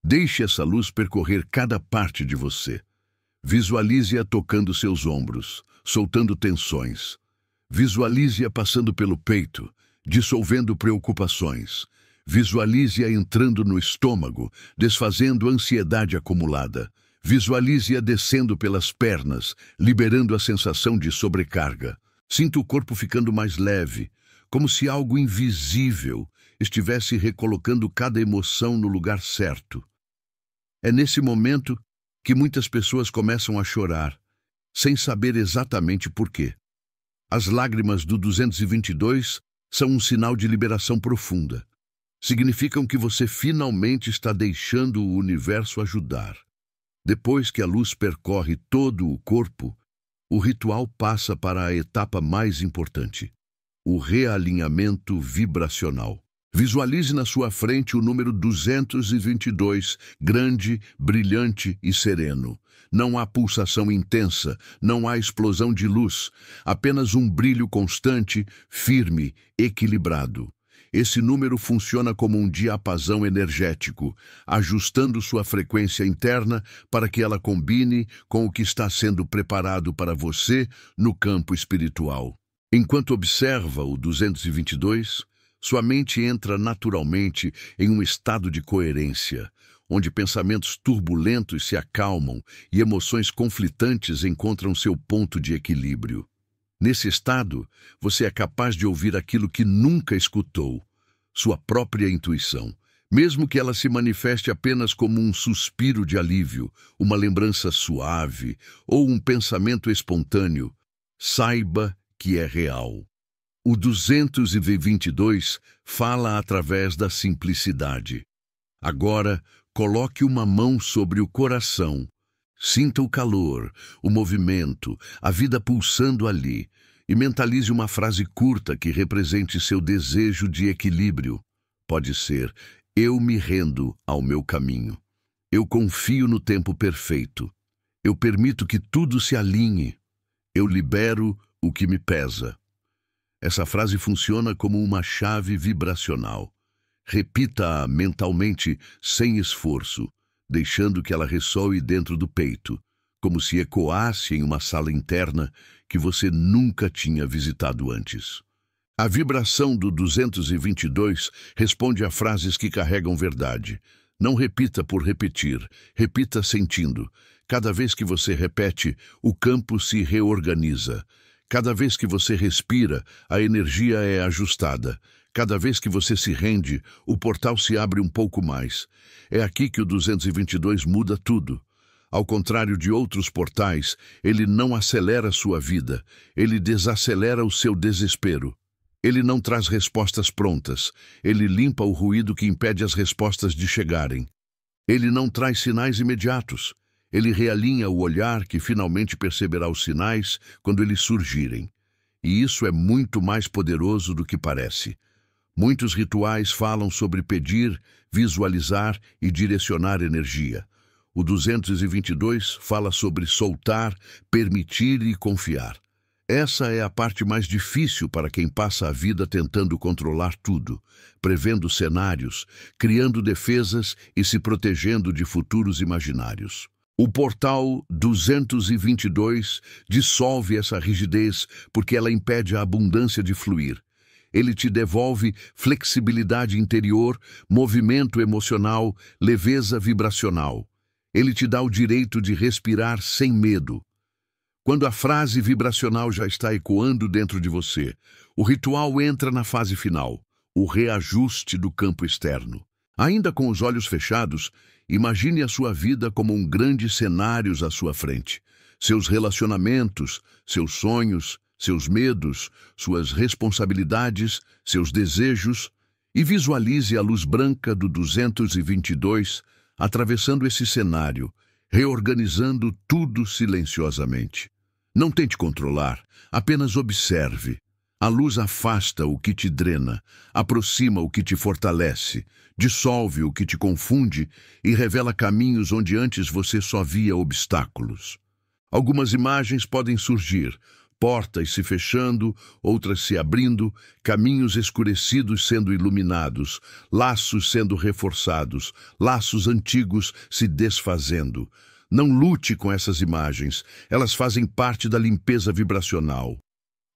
Deixe essa luz percorrer cada parte de você. Visualize-a tocando seus ombros, soltando tensões. Visualize-a passando pelo peito, dissolvendo preocupações. Visualize-a entrando no estômago, desfazendo a ansiedade acumulada. Visualize-a descendo pelas pernas, liberando a sensação de sobrecarga. Sinta o corpo ficando mais leve, como se algo invisível estivesse recolocando cada emoção no lugar certo. É nesse momento que muitas pessoas começam a chorar, sem saber exatamente por quê. As lágrimas do 222 são um sinal de liberação profunda. Significam que você finalmente está deixando o universo ajudar. Depois que a luz percorre todo o corpo, o ritual passa para a etapa mais importante, o realinhamento vibracional. Visualize na sua frente o número 222, grande, brilhante e sereno. Não há pulsação intensa, não há explosão de luz, apenas um brilho constante, firme, equilibrado. Esse número funciona como um diapasão energético, ajustando sua frequência interna para que ela combine com o que está sendo preparado para você no campo espiritual. Enquanto observa o 222, sua mente entra naturalmente em um estado de coerência, onde pensamentos turbulentos se acalmam e emoções conflitantes encontram seu ponto de equilíbrio. Nesse estado, você é capaz de ouvir aquilo que nunca escutou, sua própria intuição, mesmo que ela se manifeste apenas como um suspiro de alívio, uma lembrança suave ou um pensamento espontâneo. Saiba que é real. O 222 fala através da simplicidade. Agora, coloque uma mão sobre o coração. Sinta o calor, o movimento, a vida pulsando ali, e mentalize uma frase curta que represente seu desejo de equilíbrio. Pode ser: eu me rendo ao meu caminho. Eu confio no tempo perfeito. Eu permito que tudo se alinhe. Eu libero o que me pesa. Essa frase funciona como uma chave vibracional. Repita-a mentalmente sem esforço, deixando que ela ressoe dentro do peito, como se ecoasse em uma sala interna que você nunca tinha visitado antes. A vibração do 222 responde a frases que carregam verdade. Não repita por repetir, repita sentindo. Cada vez que você repete, o campo se reorganiza. Cada vez que você respira, a energia é ajustada. Cada vez que você se rende, o portal se abre um pouco mais. É aqui que o 222 muda tudo. Ao contrário de outros portais, ele não acelera sua vida, ele desacelera o seu desespero. Ele não traz respostas prontas, ele limpa o ruído que impede as respostas de chegarem. Ele não traz sinais imediatos, Ele realinha o olhar que finalmente perceberá os sinais quando eles surgirem. E isso é muito mais poderoso do que parece. Muitos rituais falam sobre pedir, visualizar e direcionar energia. O 222 fala sobre soltar, permitir e confiar. Essa é a parte mais difícil para quem passa a vida tentando controlar tudo, prevendo cenários, criando defesas e se protegendo de futuros imaginários. O portal 222 dissolve essa rigidez porque ela impede a abundância de fluir. Ele te devolve flexibilidade interior, movimento emocional, leveza vibracional. Ele te dá o direito de respirar sem medo. Quando a frase vibracional já está ecoando dentro de você, o ritual entra na fase final, o reajuste do campo externo. Ainda com os olhos fechados, imagine a sua vida como um grande cenário à sua frente. Seus relacionamentos, seus sonhos, seus medos, suas responsabilidades, seus desejos, e visualize a luz branca do 222 atravessando esse cenário, reorganizando tudo silenciosamente. Não tente controlar, apenas observe. A luz afasta o que te drena, aproxima o que te fortalece, dissolve o que te confunde e revela caminhos onde antes você só via obstáculos. Algumas imagens podem surgir, portas se fechando, outras se abrindo, caminhos escurecidos sendo iluminados, laços sendo reforçados, laços antigos se desfazendo. Não lute com essas imagens, elas fazem parte da limpeza vibracional.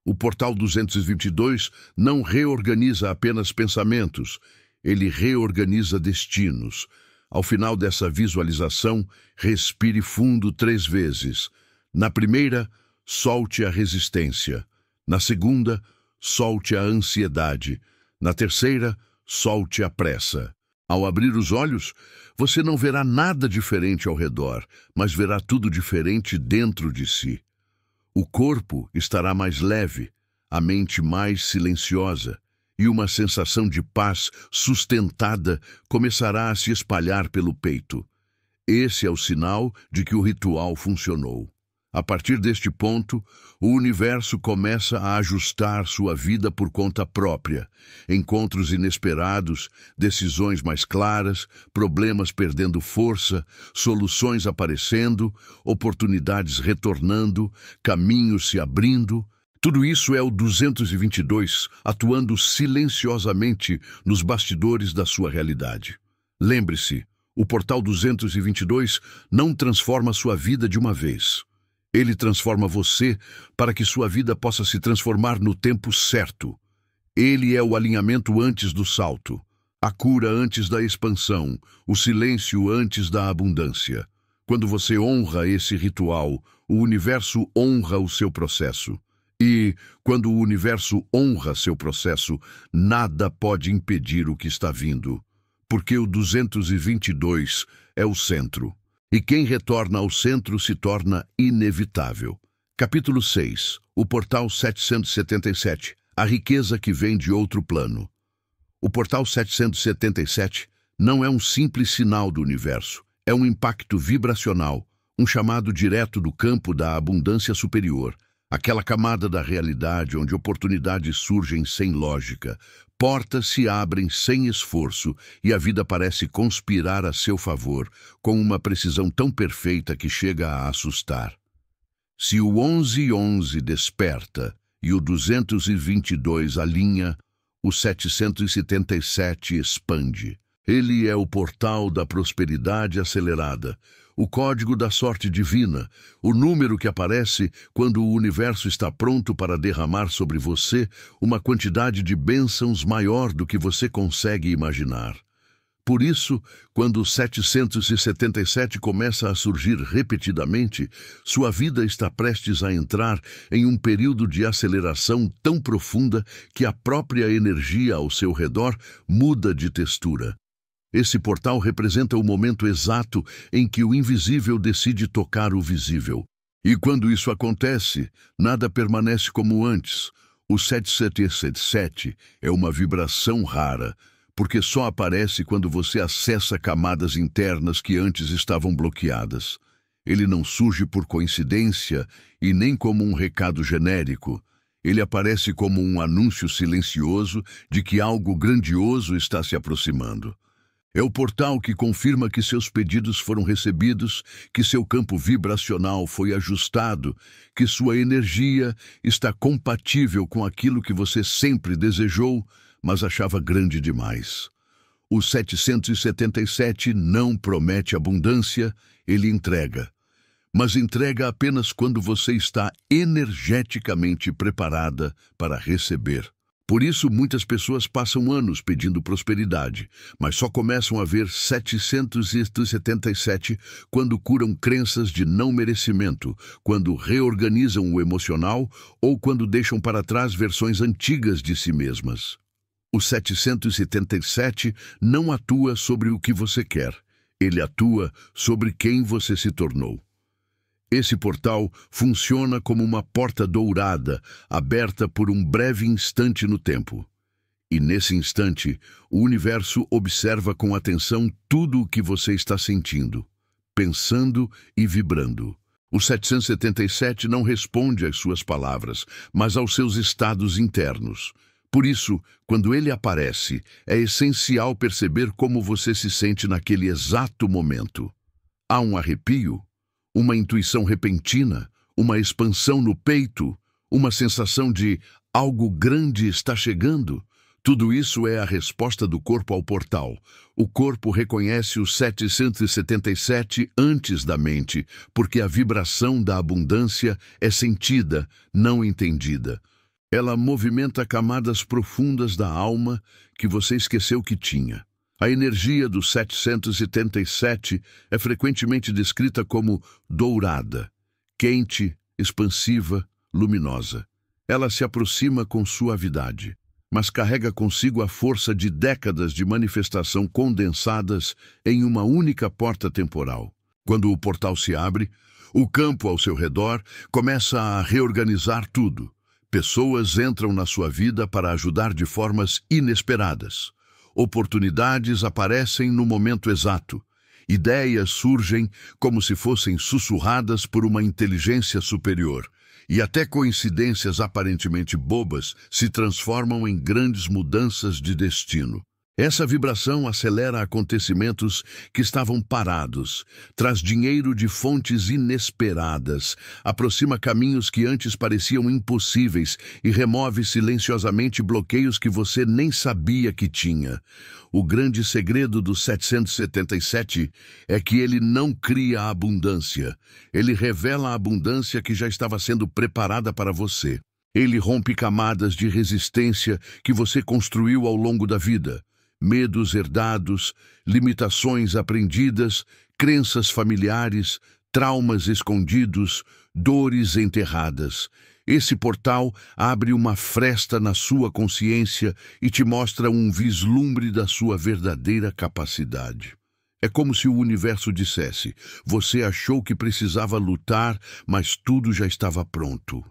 O portal 222 não reorganiza apenas pensamentos, ele reorganiza destinos. Ao final dessa visualização, respire fundo 3 vezes. Na primeira, solte a resistência. Na segunda, solte a ansiedade. Na terceira, solte a pressa. Ao abrir os olhos, você não verá nada diferente ao redor, mas verá tudo diferente dentro de si. O corpo estará mais leve, a mente mais silenciosa, e uma sensação de paz sustentada começará a se espalhar pelo peito. Esse é o sinal de que o ritual funcionou. A partir deste ponto, o universo começa a ajustar sua vida por conta própria. Encontros inesperados, decisões mais claras, problemas perdendo força, soluções aparecendo, oportunidades retornando, caminhos se abrindo. Tudo isso é o 222 atuando silenciosamente nos bastidores da sua realidade. Lembre-se, o portal 222 não transforma sua vida de uma vez. Ele transforma você para que sua vida possa se transformar no tempo certo. Ele é o alinhamento antes do salto, a cura antes da expansão, o silêncio antes da abundância. Quando você honra esse ritual, o universo honra o seu processo. E, quando o universo honra seu processo, nada pode impedir o que está vindo. Porque o 222 é o centro. E quem retorna ao centro se torna inevitável. Capítulo 6. O portal 777. A riqueza que vem de outro plano. O portal 777 não é um simples sinal do universo. É um impacto vibracional, um chamado direto do campo da abundância superior. Aquela camada da realidade onde oportunidades surgem sem lógica, portas se abrem sem esforço e a vida parece conspirar a seu favor, com uma precisão tão perfeita que chega a assustar. Se o 1111 desperta e o 222 alinha, o 777 expande. Ele é o portal da prosperidade acelerada, o código da sorte divina, o número que aparece quando o universo está pronto para derramar sobre você uma quantidade de bênçãos maior do que você consegue imaginar. Por isso, quando o 777 começa a surgir repetidamente, sua vida está prestes a entrar em um período de aceleração tão profunda que a própria energia ao seu redor muda de textura. Esse portal representa o momento exato em que o invisível decide tocar o visível. E quando isso acontece, nada permanece como antes. O 777 é uma vibração rara, porque só aparece quando você acessa camadas internas que antes estavam bloqueadas. Ele não surge por coincidência e nem como um recado genérico. Ele aparece como um anúncio silencioso de que algo grandioso está se aproximando. É o portal que confirma que seus pedidos foram recebidos, que seu campo vibracional foi ajustado, que sua energia está compatível com aquilo que você sempre desejou, mas achava grande demais. O 777 não promete abundância, ele entrega. Mas entrega apenas quando você está energeticamente preparada para receber. Por isso, muitas pessoas passam anos pedindo prosperidade, mas só começam a ver 777 quando curam crenças de não merecimento, quando reorganizam o emocional ou quando deixam para trás versões antigas de si mesmas. O 777 não atua sobre o que você quer, ele atua sobre quem você se tornou. Esse portal funciona como uma porta dourada, aberta por um breve instante no tempo. E nesse instante, o universo observa com atenção tudo o que você está sentindo, pensando e vibrando. O 777 não responde às suas palavras, mas aos seus estados internos. Por isso, quando ele aparece, é essencial perceber como você se sente naquele exato momento. Há um arrepio? Uma intuição repentina, uma expansão no peito, uma sensação de algo grande está chegando. Tudo isso é a resposta do corpo ao portal. O corpo reconhece o 777 antes da mente, porque a vibração da abundância é sentida, não entendida. Ela movimenta camadas profundas da alma que você esqueceu que tinha. A energia do 777 é frequentemente descrita como dourada, quente, expansiva, luminosa. Ela se aproxima com suavidade, mas carrega consigo a força de décadas de manifestação condensadas em uma única porta temporal. Quando o portal se abre, o campo ao seu redor começa a reorganizar tudo. Pessoas entram na sua vida para ajudar de formas inesperadas. Oportunidades aparecem no momento exato. Ideias surgem como se fossem sussurradas por uma inteligência superior. E até coincidências aparentemente bobas se transformam em grandes mudanças de destino. Essa vibração acelera acontecimentos que estavam parados, traz dinheiro de fontes inesperadas, aproxima caminhos que antes pareciam impossíveis e remove silenciosamente bloqueios que você nem sabia que tinha. O grande segredo do 777 é que ele não cria a abundância, ele revela a abundância que já estava sendo preparada para você. Ele rompe camadas de resistência que você construiu ao longo da vida. Medos herdados, limitações aprendidas, crenças familiares, traumas escondidos, dores enterradas. Esse portal abre uma fresta na sua consciência e te mostra um vislumbre da sua verdadeira capacidade. É como se o universo dissesse: você achou que precisava lutar, mas tudo já estava pronto.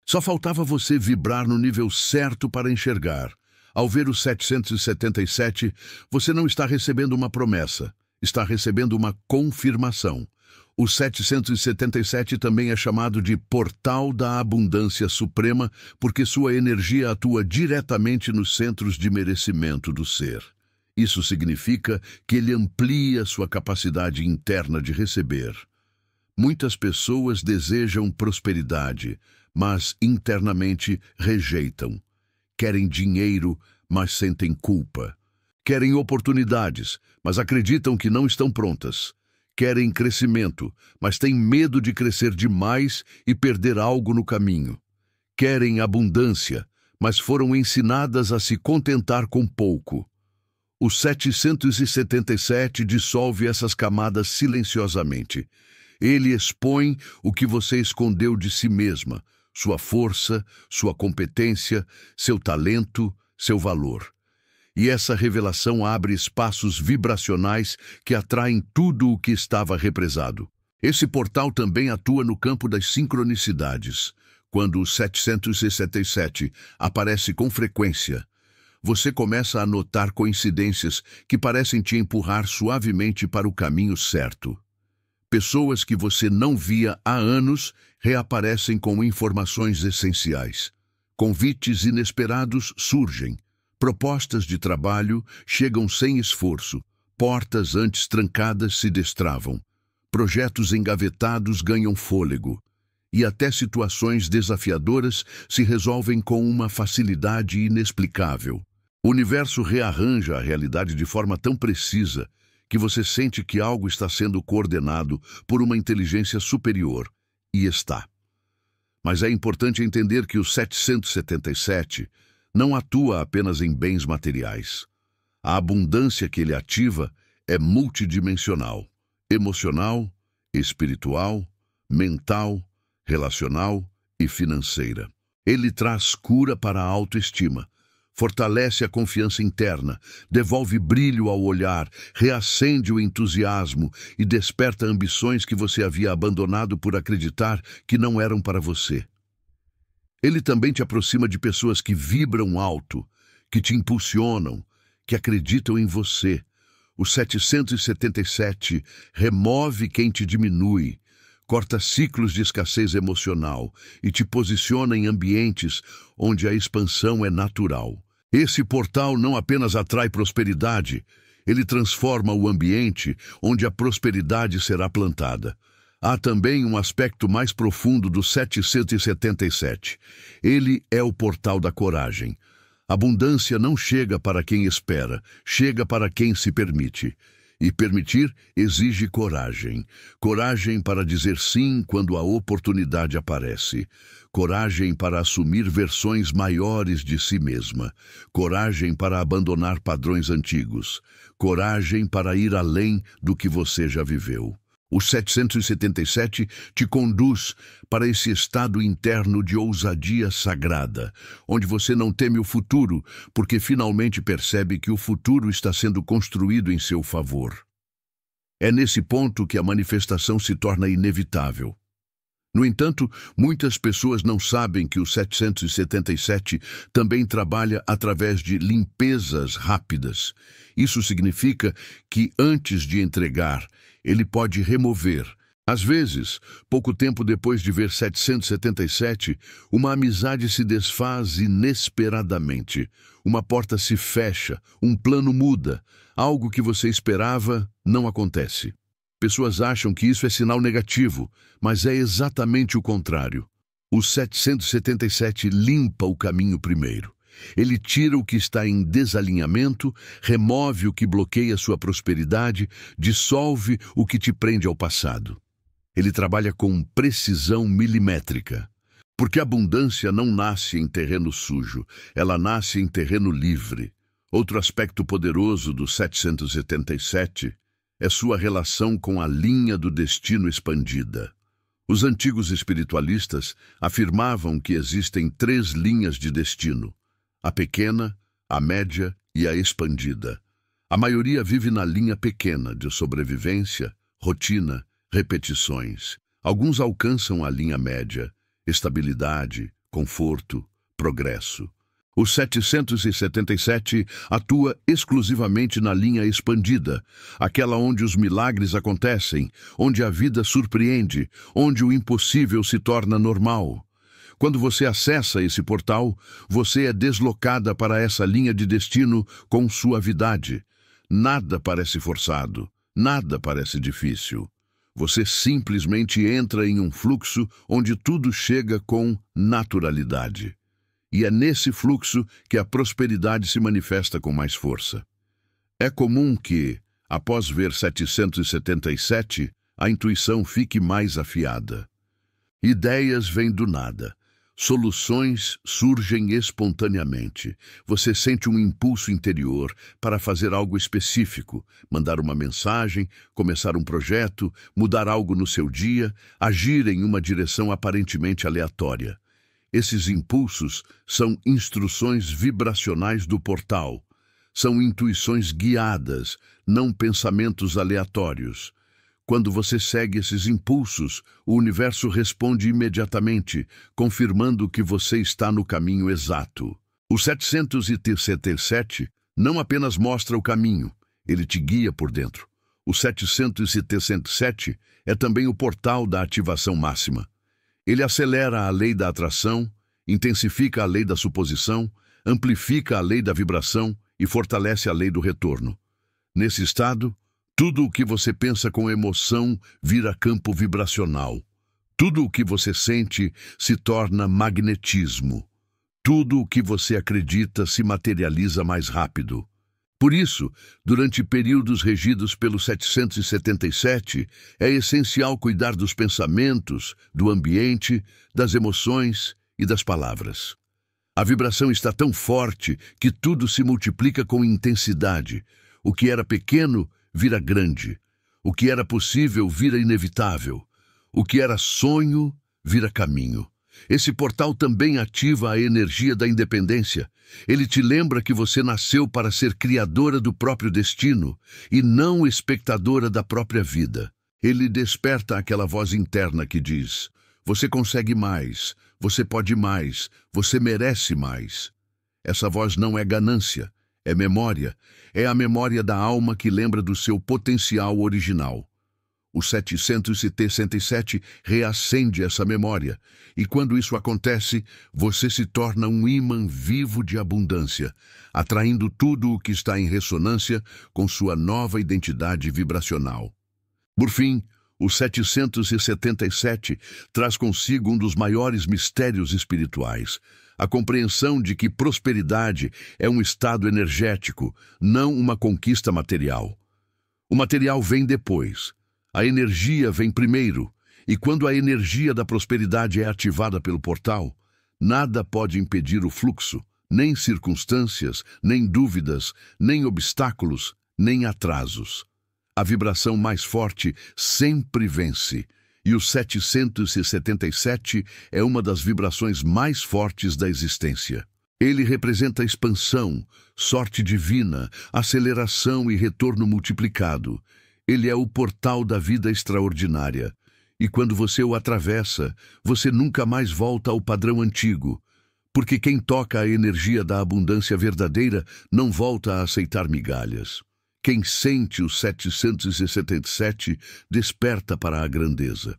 Só faltava você vibrar no nível certo para enxergar. Ao ver o 777, você não está recebendo uma promessa, está recebendo uma confirmação. O 777 também é chamado de Portal da Abundância Suprema, porque sua energia atua diretamente nos centros de merecimento do ser. Isso significa que ele amplia sua capacidade interna de receber. Muitas pessoas desejam prosperidade, mas internamente rejeitam. Querem dinheiro, mas sentem culpa. Querem oportunidades, mas acreditam que não estão prontas. Querem crescimento, mas têm medo de crescer demais e perder algo no caminho. Querem abundância, mas foram ensinadas a se contentar com pouco. O 777 dissolve essas camadas silenciosamente. Ele expõe o que você escondeu de si mesma, sua força, sua competência, seu talento, seu valor. E essa revelação abre espaços vibracionais que atraem tudo o que estava represado. Esse portal também atua no campo das sincronicidades. Quando o 767 aparece com frequência, você começa a notar coincidências que parecem te empurrar suavemente para o caminho certo. Pessoas que você não via há anos reaparecem com informações essenciais. Convites inesperados surgem. Propostas de trabalho chegam sem esforço. Portas antes trancadas se destravam. Projetos engavetados ganham fôlego. E até situações desafiadoras se resolvem com uma facilidade inexplicável. O universo rearranja a realidade de forma tão precisa que você sente que algo está sendo coordenado por uma inteligência superior, e está. Mas é importante entender que o 777 não atua apenas em bens materiais. A abundância que ele ativa é multidimensional, emocional, espiritual, mental, relacional e financeira. Ele traz cura para a autoestima, fortalece a confiança interna, devolve brilho ao olhar, reacende o entusiasmo e desperta ambições que você havia abandonado por acreditar que não eram para você. Ele também te aproxima de pessoas que vibram alto, que te impulsionam, que acreditam em você. O 777 remove quem te diminui, corta ciclos de escassez emocional e te posiciona em ambientes onde a expansão é natural. Esse portal não apenas atrai prosperidade, ele transforma o ambiente onde a prosperidade será plantada. Há também um aspecto mais profundo do 777. Ele é o portal da coragem. Abundância não chega para quem espera, chega para quem se permite. E permitir exige coragem. Coragem para dizer sim quando a oportunidade aparece. Coragem para assumir versões maiores de si mesma. Coragem para abandonar padrões antigos. Coragem para ir além do que você já viveu. O 777 te conduz para esse estado interno de ousadia sagrada, onde você não teme o futuro, porque finalmente percebe que o futuro está sendo construído em seu favor. É nesse ponto que a manifestação se torna inevitável. No entanto, muitas pessoas não sabem que o 777 também trabalha através de limpezas rápidas. Isso significa que, antes de entregar, ele pode remover. Às vezes, pouco tempo depois de ver 777, uma amizade se desfaz inesperadamente. Uma porta se fecha, um plano muda. Algo que você esperava não acontece. Pessoas acham que isso é sinal negativo, mas é exatamente o contrário. O 777 limpa o caminho primeiro. Ele tira o que está em desalinhamento, remove o que bloqueia sua prosperidade, dissolve o que te prende ao passado. Ele trabalha com precisão milimétrica. Porque a abundância não nasce em terreno sujo, ela nasce em terreno livre. Outro aspecto poderoso do 777 é sua relação com a linha do destino expandida. Os antigos espiritualistas afirmavam que existem 3 linhas de destino: a pequena, a média e a expandida. A maioria vive na linha pequena de sobrevivência, rotina, repetições. Alguns alcançam a linha média, estabilidade, conforto, progresso. O 777 atua exclusivamente na linha expandida, aquela onde os milagres acontecem, onde a vida surpreende, onde o impossível se torna normal. Quando você acessa esse portal, você é deslocada para essa linha de destino com suavidade. Nada parece forçado, nada parece difícil. Você simplesmente entra em um fluxo onde tudo chega com naturalidade. E é nesse fluxo que a prosperidade se manifesta com mais força. É comum que, após ver 777, a intuição fique mais afiada. Ideias vêm do nada. Soluções surgem espontaneamente. Você sente um impulso interior para fazer algo específico, mandar uma mensagem, começar um projeto, mudar algo no seu dia, agir em uma direção aparentemente aleatória. Esses impulsos são instruções vibracionais do portal. São intuições guiadas, não pensamentos aleatórios. Quando você segue esses impulsos, o universo responde imediatamente, confirmando que você está no caminho exato. O 777 não apenas mostra o caminho, ele te guia por dentro. O 777 é também o portal da ativação máxima. Ele acelera a lei da atração, intensifica a lei da suposição, amplifica a lei da vibração e fortalece a lei do retorno. Nesse estado, tudo o que você pensa com emoção vira campo vibracional. Tudo o que você sente se torna magnetismo. Tudo o que você acredita se materializa mais rápido. Por isso, durante períodos regidos pelo 777, é essencial cuidar dos pensamentos, do ambiente, das emoções e das palavras. A vibração está tão forte que tudo se multiplica com intensidade. O que era pequeno vira grande. O que era possível vira inevitável. O que era sonho vira caminho. Esse portal também ativa a energia da independência. Ele te lembra que você nasceu para ser criadora do próprio destino e não espectadora da própria vida. Ele desperta aquela voz interna que diz: você consegue mais, você pode mais, você merece mais. Essa voz não é ganância, é memória. É a memória da alma que lembra do seu potencial original. O 777 reacende essa memória, e quando isso acontece, você se torna um ímã vivo de abundância, atraindo tudo o que está em ressonância com sua nova identidade vibracional. Por fim, o 777 traz consigo um dos maiores mistérios espirituais, a compreensão de que prosperidade é um estado energético, não uma conquista material. O material vem depois. A energia vem primeiro, e quando a energia da prosperidade é ativada pelo portal, nada pode impedir o fluxo, nem circunstâncias, nem dúvidas, nem obstáculos, nem atrasos. A vibração mais forte sempre vence, e o 777 é uma das vibrações mais fortes da existência. Ele representa expansão, sorte divina, aceleração e retorno multiplicado. Ele é o portal da vida extraordinária. E quando você o atravessa, você nunca mais volta ao padrão antigo, porque quem toca a energia da abundância verdadeira não volta a aceitar migalhas. Quem sente o 777 desperta para a grandeza.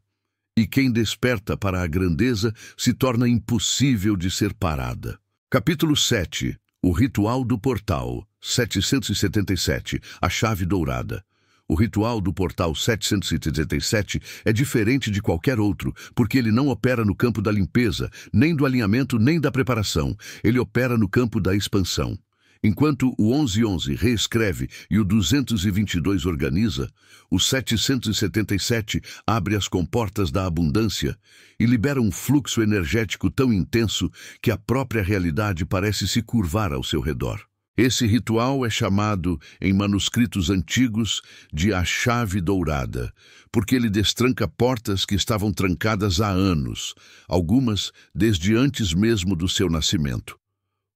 E quem desperta para a grandeza se torna impossível de ser parada. Capítulo 7. O ritual do portal 777. A chave dourada. O ritual do portal 777 é diferente de qualquer outro, porque ele não opera no campo da limpeza, nem do alinhamento, nem da preparação. Ele opera no campo da expansão. Enquanto o 1111 reescreve e o 222 organiza, o 777 abre as comportas da abundância e libera um fluxo energético tão intenso que a própria realidade parece se curvar ao seu redor. Esse ritual é chamado, em manuscritos antigos, de a chave dourada, porque ele destranca portas que estavam trancadas há anos, algumas desde antes mesmo do seu nascimento.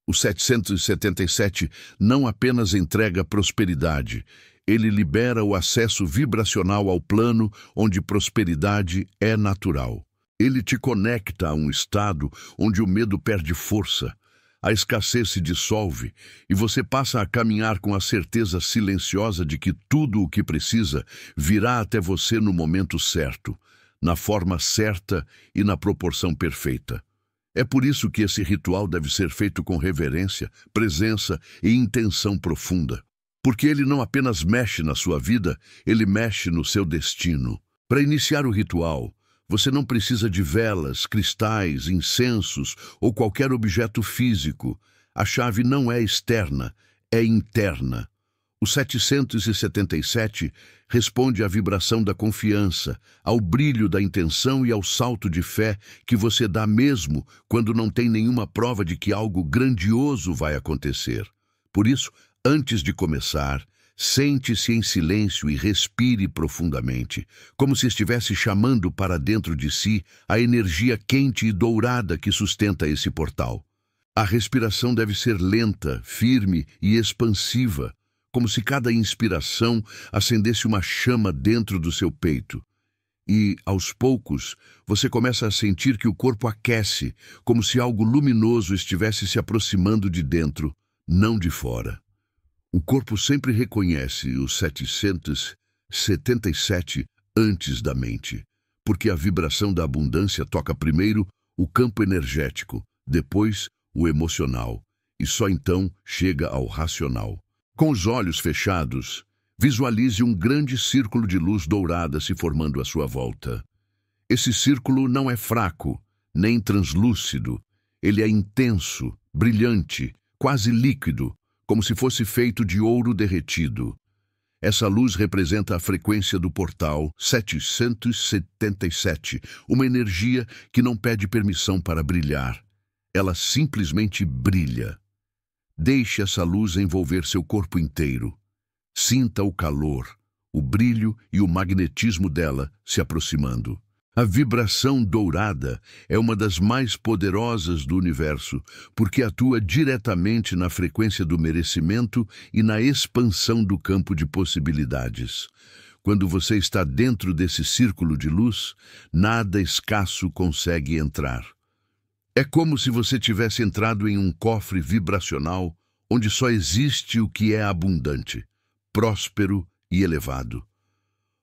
O 777 não apenas entrega prosperidade, ele libera o acesso vibracional ao plano onde prosperidade é natural. Ele te conecta a um estado onde o medo perde força, a escassez se dissolve e você passa a caminhar com a certeza silenciosa de que tudo o que precisa virá até você no momento certo, na forma certa e na proporção perfeita. É por isso que esse ritual deve ser feito com reverência, presença e intenção profunda. Porque ele não apenas mexe na sua vida, ele mexe no seu destino. Para iniciar o ritual, você não precisa de velas, cristais, incensos ou qualquer objeto físico. A chave não é externa, é interna. O 777 responde à vibração da confiança, ao brilho da intenção e ao salto de fé que você dá mesmo quando não tem nenhuma prova de que algo grandioso vai acontecer. Por isso, antes de começar, sente-se em silêncio e respire profundamente, como se estivesse chamando para dentro de si a energia quente e dourada que sustenta esse portal. A respiração deve ser lenta, firme e expansiva, como se cada inspiração acendesse uma chama dentro do seu peito. E, aos poucos, você começa a sentir que o corpo aquece, como se algo luminoso estivesse se aproximando de dentro, não de fora. O corpo sempre reconhece o 77 antes da mente, porque a vibração da abundância toca primeiro o campo energético, depois o emocional, e só então chega ao racional. Com os olhos fechados, visualize um grande círculo de luz dourada se formando à sua volta. Esse círculo não é fraco, nem translúcido. Ele é intenso, brilhante, quase líquido, como se fosse feito de ouro derretido. Essa luz representa a frequência do portal 777, uma energia que não pede permissão para brilhar. Ela simplesmente brilha. Deixe essa luz envolver seu corpo inteiro. Sinta o calor, o brilho e o magnetismo dela se aproximando. A vibração dourada é uma das mais poderosas do universo, porque atua diretamente na frequência do merecimento e na expansão do campo de possibilidades. Quando você está dentro desse círculo de luz, nada escasso consegue entrar. É como se você tivesse entrado em um cofre vibracional onde só existe o que é abundante, próspero e elevado.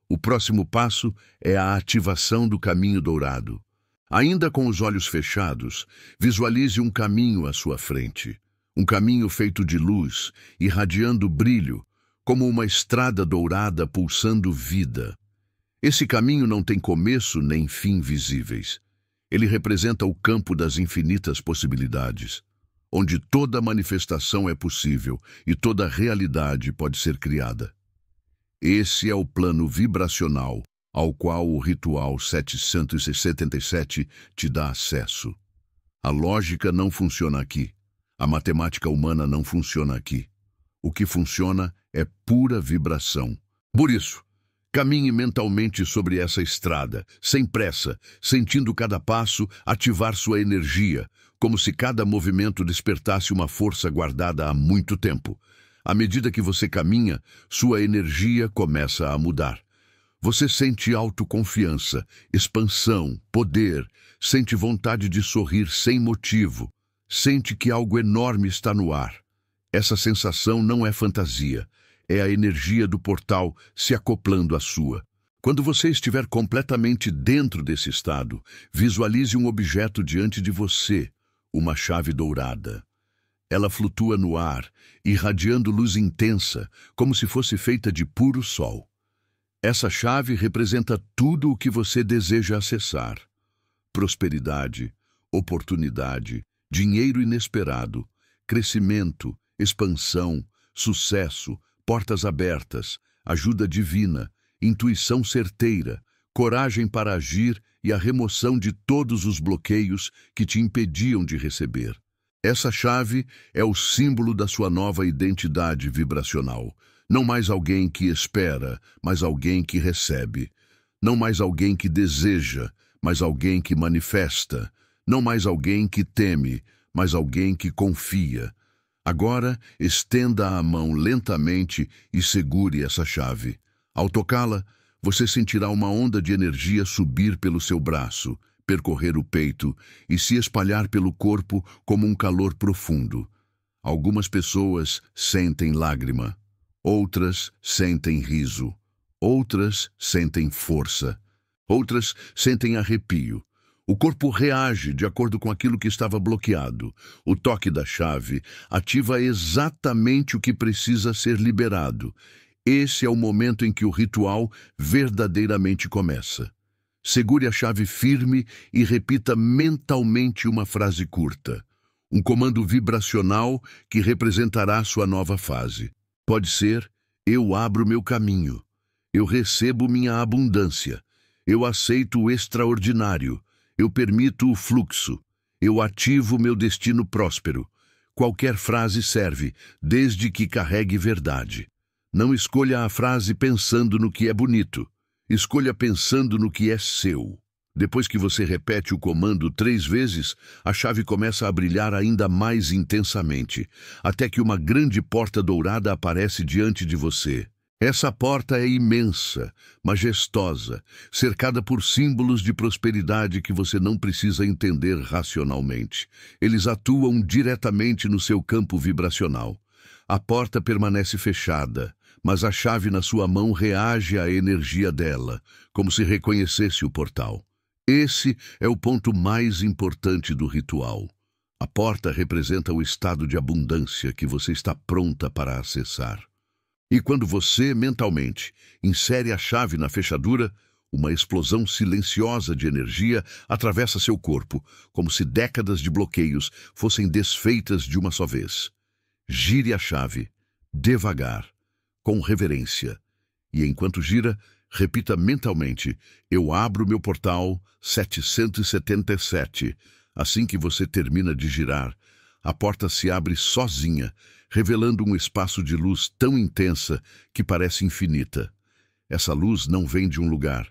O próximo passo é a ativação do caminho dourado. Ainda com os olhos fechados, visualize um caminho à sua frente. Um caminho feito de luz, irradiando brilho, como uma estrada dourada pulsando vida. Esse caminho não tem começo nem fim visíveis. Ele representa o campo das infinitas possibilidades, onde toda manifestação é possível e toda realidade pode ser criada. Esse é o plano vibracional ao qual o ritual 777 te dá acesso. A lógica não funciona aqui. A matemática humana não funciona aqui. O que funciona é pura vibração. Por isso, caminhe mentalmente sobre essa estrada, sem pressa, sentindo cada passo ativar sua energia, como se cada movimento despertasse uma força guardada há muito tempo. À medida que você caminha, sua energia começa a mudar. Você sente autoconfiança, expansão, poder, sente vontade de sorrir sem motivo, sente que algo enorme está no ar. Essa sensação não é fantasia, é a energia do portal se acoplando à sua. Quando você estiver completamente dentro desse estado, visualize um objeto diante de você, uma chave dourada. Ela flutua no ar, irradiando luz intensa, como se fosse feita de puro sol. Essa chave representa tudo o que você deseja acessar: prosperidade, oportunidade, dinheiro inesperado, crescimento, expansão, sucesso, portas abertas, ajuda divina, intuição certeira, coragem para agir e a remoção de todos os bloqueios que te impediam de receber. Essa chave é o símbolo da sua nova identidade vibracional. Não mais alguém que espera, mas alguém que recebe. Não mais alguém que deseja, mas alguém que manifesta. Não mais alguém que teme, mas alguém que confia. Agora, estenda a mão lentamente e segure essa chave. Ao tocá-la, você sentirá uma onda de energia subir pelo seu braço, percorrer o peito e se espalhar pelo corpo como um calor profundo. Algumas pessoas sentem lágrima, outras sentem riso, outras sentem força, outras sentem arrepio. O corpo reage de acordo com aquilo que estava bloqueado. O toque da chave ativa exatamente o que precisa ser liberado. Esse é o momento em que o ritual verdadeiramente começa. Segure a chave firme e repita mentalmente uma frase curta. Um comando vibracional que representará sua nova fase. Pode ser: eu abro meu caminho. Eu recebo minha abundância. Eu aceito o extraordinário. Eu permito o fluxo. Eu ativo meu destino próspero. Qualquer frase serve, desde que carregue verdade. Não escolha a frase pensando no que é bonito. Escolha pensando no que é seu. Depois que você repete o comando 3 vezes, a chave começa a brilhar ainda mais intensamente, até que uma grande porta dourada aparece diante de você. Essa porta é imensa, majestosa, cercada por símbolos de prosperidade que você não precisa entender racionalmente. Eles atuam diretamente no seu campo vibracional. A porta permanece fechada, mas a chave na sua mão reage à energia dela, como se reconhecesse o portal. Esse é o ponto mais importante do ritual. A porta representa o estado de abundância que você está pronta para acessar. E quando você, mentalmente, insere a chave na fechadura, uma explosão silenciosa de energia atravessa seu corpo, como se décadas de bloqueios fossem desfeitas de uma só vez. Gire a chave, devagar, com reverência. E enquanto gira, repita mentalmente: eu abro meu portal 777. Assim que você termina de girar, a porta se abre sozinha, revelando um espaço de luz tão intensa que parece infinita. Essa luz não vem de um lugar,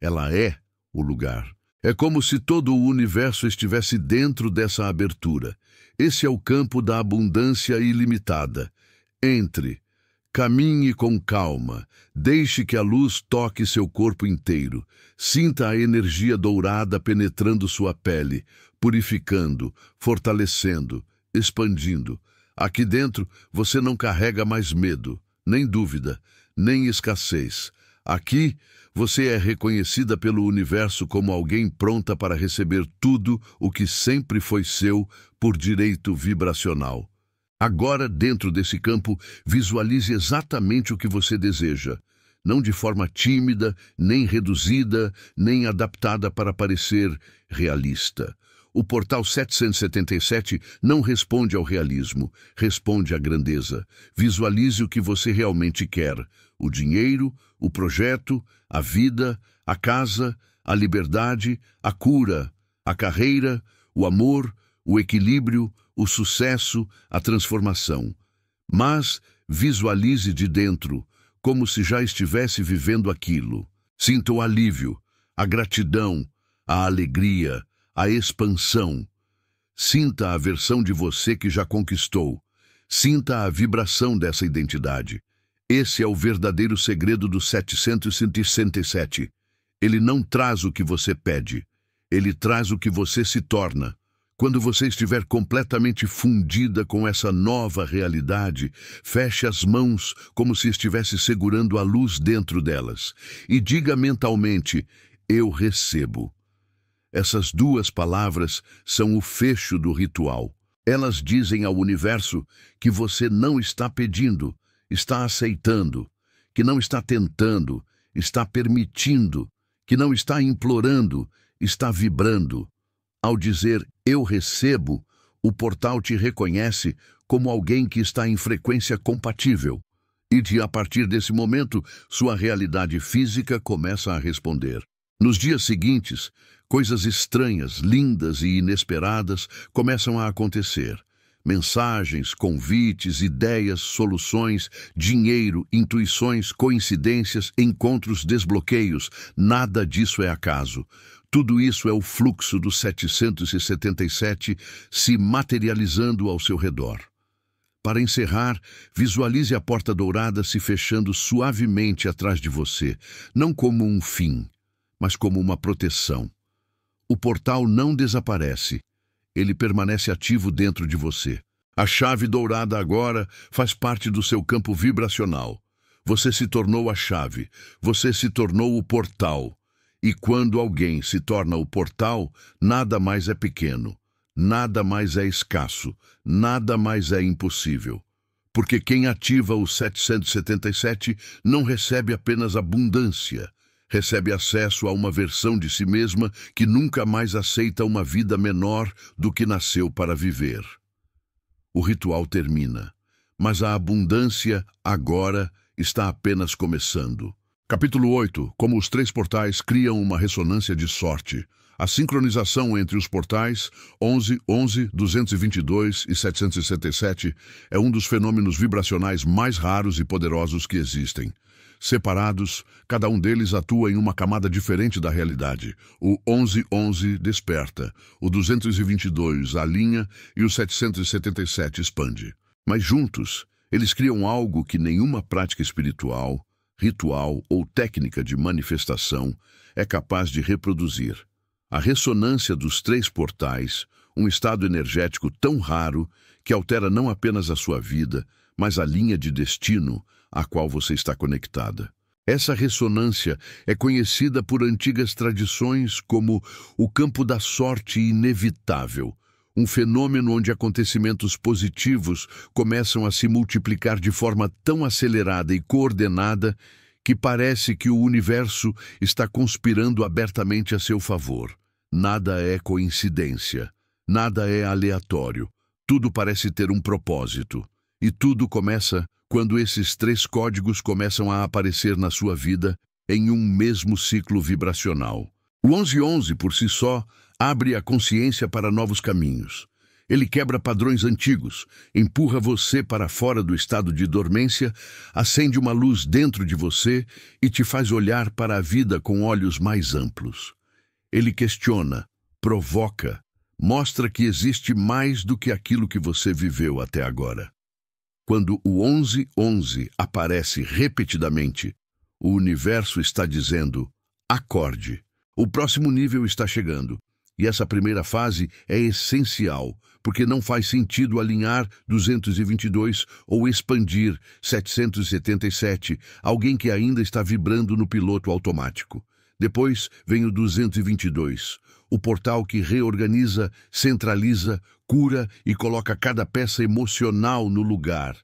ela é o lugar. É como se todo o universo estivesse dentro dessa abertura. Esse é o campo da abundância ilimitada. Entre. Caminhe com calma, deixe que a luz toque seu corpo inteiro. Sinta a energia dourada penetrando sua pele, purificando, fortalecendo, expandindo. Aqui dentro você não carrega mais medo, nem dúvida, nem escassez. Aqui você é reconhecida pelo universo como alguém pronta para receber tudo o que sempre foi seu por direito vibracional. Agora, dentro desse campo, visualize exatamente o que você deseja. Não de forma tímida, nem reduzida, nem adaptada para parecer realista. O portal 777 não responde ao realismo, responde à grandeza. Visualize o que você realmente quer: o dinheiro, o projeto, a vida, a casa, a liberdade, a cura, a carreira, o amor, o equilíbrio, o sucesso, a transformação. Mas visualize de dentro, como se já estivesse vivendo aquilo. Sinta o alívio, a gratidão, a alegria, a expansão. Sinta a versão de você que já conquistou. Sinta a vibração dessa identidade. Esse é o verdadeiro segredo do 767. Ele não traz o que você pede, ele traz o que você se torna. Quando você estiver completamente fundida com essa nova realidade, feche as mãos como se estivesse segurando a luz dentro delas e diga mentalmente: eu recebo. Essas duas palavras são o fecho do ritual. Elas dizem ao universo que você não está pedindo, está aceitando, que não está tentando, está permitindo, que não está implorando, está vibrando. Ao dizer eu recebo, o portal te reconhece como alguém que está em frequência compatível. E a partir desse momento, sua realidade física começa a responder. Nos dias seguintes, coisas estranhas, lindas e inesperadas começam a acontecer. Mensagens, convites, ideias, soluções, dinheiro, intuições, coincidências, encontros, desbloqueios. Nada disso é acaso. Tudo isso é o fluxo do 777 se materializando ao seu redor. Para encerrar, visualize a porta dourada se fechando suavemente atrás de você, não como um fim, mas como uma proteção. O portal não desaparece, ele permanece ativo dentro de você. A chave dourada agora faz parte do seu campo vibracional. Você se tornou a chave, você se tornou o portal. E quando alguém se torna o portal, nada mais é pequeno, nada mais é escasso, nada mais é impossível. Porque quem ativa o 777 não recebe apenas abundância, recebe acesso a uma versão de si mesma que nunca mais aceita uma vida menor do que nasceu para viver. O ritual termina, mas a abundância agora está apenas começando. Capítulo 8. Como os três portais criam uma ressonância de sorte. A sincronização entre os portais 11, 11, 222 e 767 é um dos fenômenos vibracionais mais raros e poderosos que existem. Separados, cada um deles atua em uma camada diferente da realidade. O 1111 desperta, o 222 alinha e o 777 expande. Mas juntos, eles criam algo que nenhuma prática espiritual, ritual ou técnica de manifestação é capaz de reproduzir. A ressonância dos três portais, um estado energético tão raro que altera não apenas a sua vida, mas a linha de destino, à qual você está conectada. Essa ressonância é conhecida por antigas tradições como o campo da sorte inevitável, um fenômeno onde acontecimentos positivos começam a se multiplicar de forma tão acelerada e coordenada que parece que o universo está conspirando abertamente a seu favor. Nada é coincidência, nada é aleatório, tudo parece ter um propósito. E tudo começa quando esses 3 códigos começam a aparecer na sua vida em um mesmo ciclo vibracional. O 1111, por si só, abre a consciência para novos caminhos. Ele quebra padrões antigos, empurra você para fora do estado de dormência, acende uma luz dentro de você e te faz olhar para a vida com olhos mais amplos. Ele questiona, provoca, mostra que existe mais do que aquilo que você viveu até agora. Quando o 1111 aparece repetidamente, o universo está dizendo, acorde, o próximo nível está chegando. E essa primeira fase é essencial, porque não faz sentido alinhar 222 ou expandir 777, alguém que ainda está vibrando no piloto automático. Depois vem o 222, o portal que reorganiza, centraliza, cura e coloca cada peça emocional no lugar.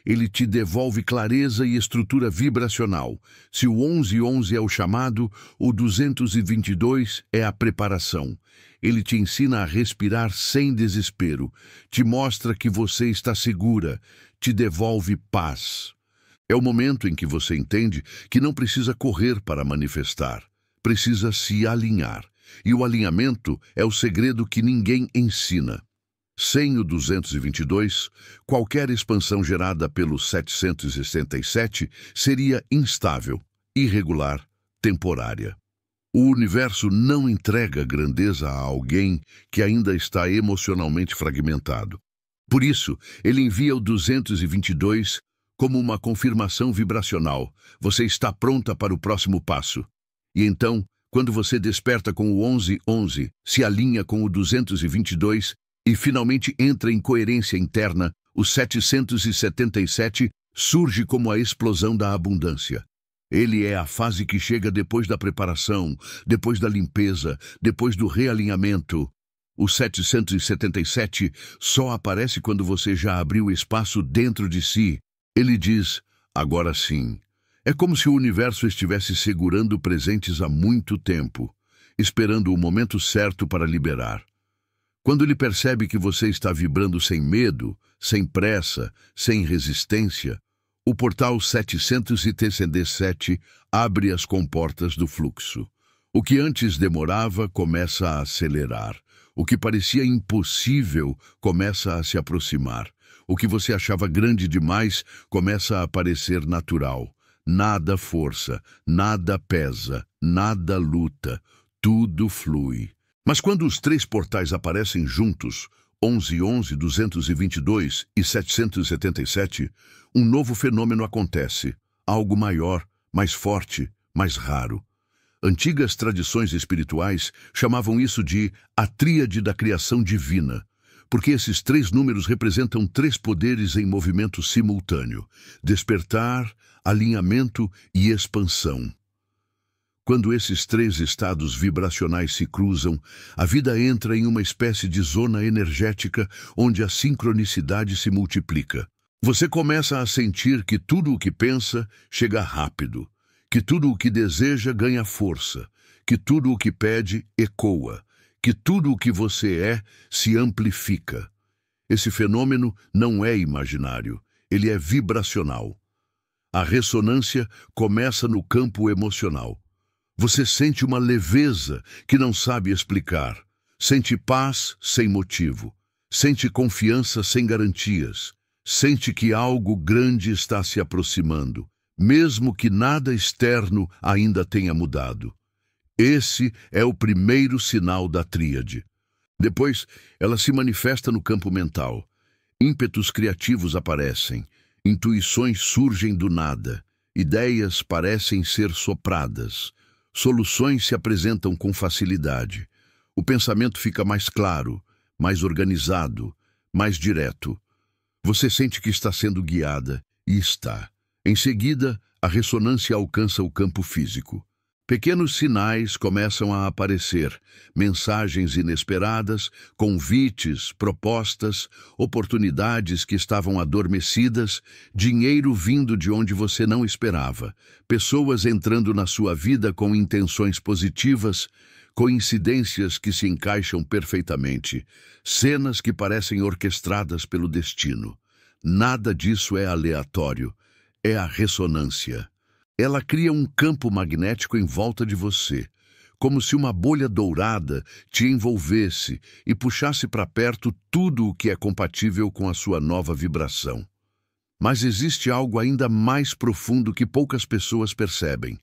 Ele te devolve clareza e estrutura vibracional. Se o 1111 é o chamado, o 222 é a preparação. Ele te ensina a respirar sem desespero, te mostra que você está segura, te devolve paz. É o momento em que você entende que não precisa correr para manifestar, precisa se alinhar. E o alinhamento é o segredo que ninguém ensina. Sem o 222, qualquer expansão gerada pelo 767 seria instável, irregular, temporária. O universo não entrega grandeza a alguém que ainda está emocionalmente fragmentado. Por isso, ele envia o 222 como uma confirmação vibracional. Você está pronta para o próximo passo. E então, quando você desperta com o 1111, se alinha com o 222 e finalmente entra em coerência interna, o 777 surge como a explosão da abundância. Ele é a fase que chega depois da preparação, depois da limpeza, depois do realinhamento. O 777 só aparece quando você já abriu espaço dentro de si. Ele diz, agora sim. É como se o universo estivesse segurando presentes há muito tempo, esperando o momento certo para liberar. Quando ele percebe que você está vibrando sem medo, sem pressa, sem resistência, o portal 777 abre as comportas do fluxo. O que antes demorava começa a acelerar. O que parecia impossível começa a se aproximar. O que você achava grande demais começa a parecer natural. Nada força, nada pesa, nada luta, tudo flui. Mas quando os 3 portais aparecem juntos, 1111, 222 e 777, um novo fenômeno acontece, algo maior, mais forte, mais raro. Antigas tradições espirituais chamavam isso de a tríade da criação divina, porque esses 3 números representam 3 poderes em movimento simultâneo: despertar, alinhamento e expansão. Quando esses 3 estados vibracionais se cruzam, a vida entra em uma espécie de zona energética onde a sincronicidade se multiplica. Você começa a sentir que tudo o que pensa chega rápido, que tudo o que deseja ganha força, que tudo o que pede ecoa, que tudo o que você é se amplifica. Esse fenômeno não é imaginário, ele é vibracional. A ressonância começa no campo emocional. Você sente uma leveza que não sabe explicar. Sente paz sem motivo. Sente confiança sem garantias. Sente que algo grande está se aproximando, mesmo que nada externo ainda tenha mudado. Esse é o primeiro sinal da tríade. Depois, ela se manifesta no campo mental. Ímpetos criativos aparecem. Intuições surgem do nada. Ideias parecem ser sopradas. Soluções se apresentam com facilidade. O pensamento fica mais claro, mais organizado, mais direto. Você sente que está sendo guiada, e está. Em seguida, a ressonância alcança o campo físico. Pequenos sinais começam a aparecer, mensagens inesperadas, convites, propostas, oportunidades que estavam adormecidas, dinheiro vindo de onde você não esperava, pessoas entrando na sua vida com intenções positivas, coincidências que se encaixam perfeitamente, cenas que parecem orquestradas pelo destino. Nada disso é aleatório, é a ressonância. Ela cria um campo magnético em volta de você, como se uma bolha dourada te envolvesse e puxasse para perto tudo o que é compatível com a sua nova vibração. Mas existe algo ainda mais profundo que poucas pessoas percebem.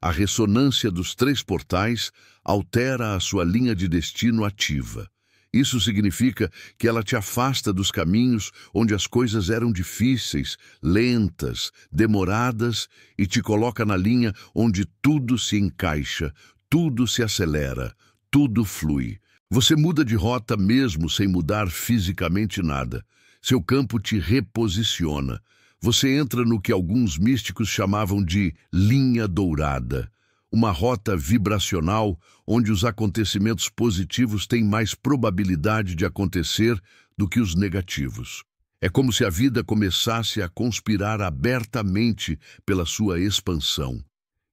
A ressonância dos 3 portais altera a sua linha de destino ativa. Isso significa que ela te afasta dos caminhos onde as coisas eram difíceis, lentas, demoradas e te coloca na linha onde tudo se encaixa, tudo se acelera, tudo flui. Você muda de rota mesmo sem mudar fisicamente nada. Seu campo te reposiciona. Você entra no que alguns místicos chamavam de linha dourada. Uma rota vibracional onde os acontecimentos positivos têm mais probabilidade de acontecer do que os negativos. É como se a vida começasse a conspirar abertamente pela sua expansão.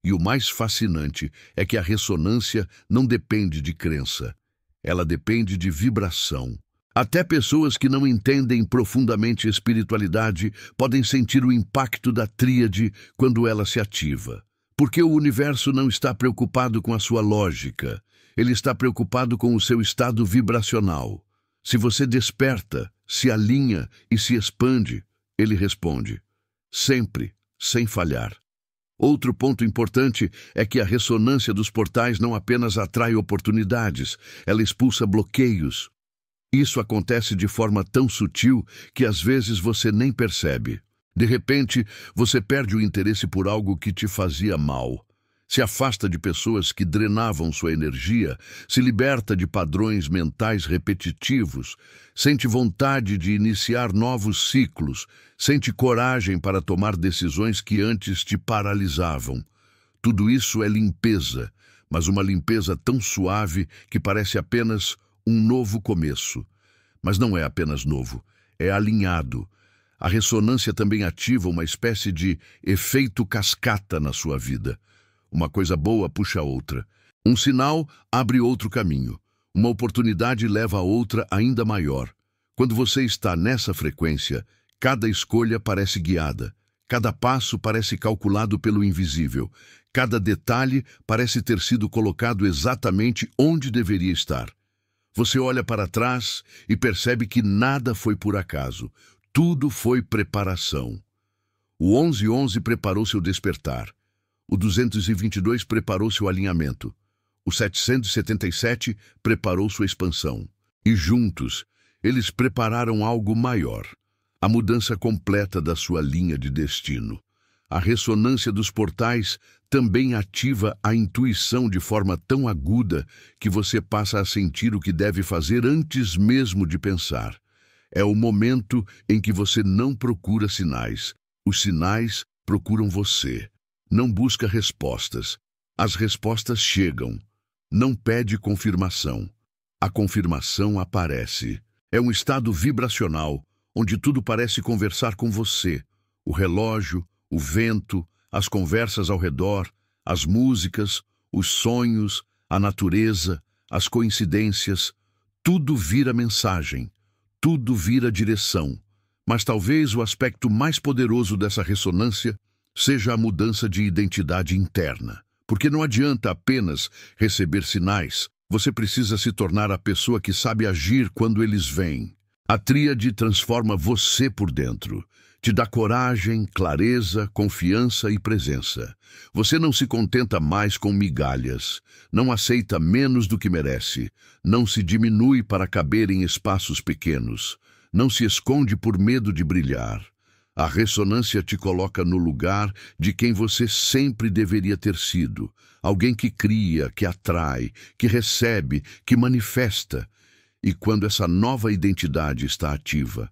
E o mais fascinante é que a ressonância não depende de crença. Ela depende de vibração. Até pessoas que não entendem profundamente espiritualidade podem sentir o impacto da tríade quando ela se ativa. Porque o universo não está preocupado com a sua lógica, ele está preocupado com o seu estado vibracional. Se você desperta, se alinha e se expande, ele responde, sempre, sem falhar. Outro ponto importante é que a ressonância dos portais não apenas atrai oportunidades, ela expulsa bloqueios. Isso acontece de forma tão sutil que às vezes você nem percebe. De repente, você perde o interesse por algo que te fazia mal. Se afasta de pessoas que drenavam sua energia, se liberta de padrões mentais repetitivos, sente vontade de iniciar novos ciclos, sente coragem para tomar decisões que antes te paralisavam. Tudo isso é limpeza, mas uma limpeza tão suave que parece apenas um novo começo. Mas não é apenas novo, é alinhado. A ressonância também ativa uma espécie de efeito cascata na sua vida. Uma coisa boa puxa a outra. Um sinal abre outro caminho. Uma oportunidade leva a outra ainda maior. Quando você está nessa frequência, cada escolha parece guiada. Cada passo parece calculado pelo invisível. Cada detalhe parece ter sido colocado exatamente onde deveria estar. Você olha para trás e percebe que nada foi por acaso. Tudo foi preparação. O 1111 preparou seu despertar. O 222 preparou seu alinhamento. O 777 preparou sua expansão. E juntos, eles prepararam algo maior. A mudança completa da sua linha de destino. A ressonância dos portais também ativa a intuição de forma tão aguda que você passa a sentir o que deve fazer antes mesmo de pensar. É o momento em que você não procura sinais. Os sinais procuram você. Não busca respostas. As respostas chegam. Não pede confirmação. A confirmação aparece. É um estado vibracional, onde tudo parece conversar com você. O relógio, o vento, as conversas ao redor, as músicas, os sonhos, a natureza, as coincidências. Tudo vira mensagem. Tudo vira direção, mas talvez o aspecto mais poderoso dessa ressonância seja a mudança de identidade interna. Porque não adianta apenas receber sinais, você precisa se tornar a pessoa que sabe agir quando eles vêm. A tríade transforma você por dentro. Te dá coragem, clareza, confiança e presença. Você não se contenta mais com migalhas, não aceita menos do que merece, não se diminui para caber em espaços pequenos, não se esconde por medo de brilhar. A ressonância te coloca no lugar de quem você sempre deveria ter sido, alguém que cria, que atrai, que recebe, que manifesta. E quando essa nova identidade está ativa,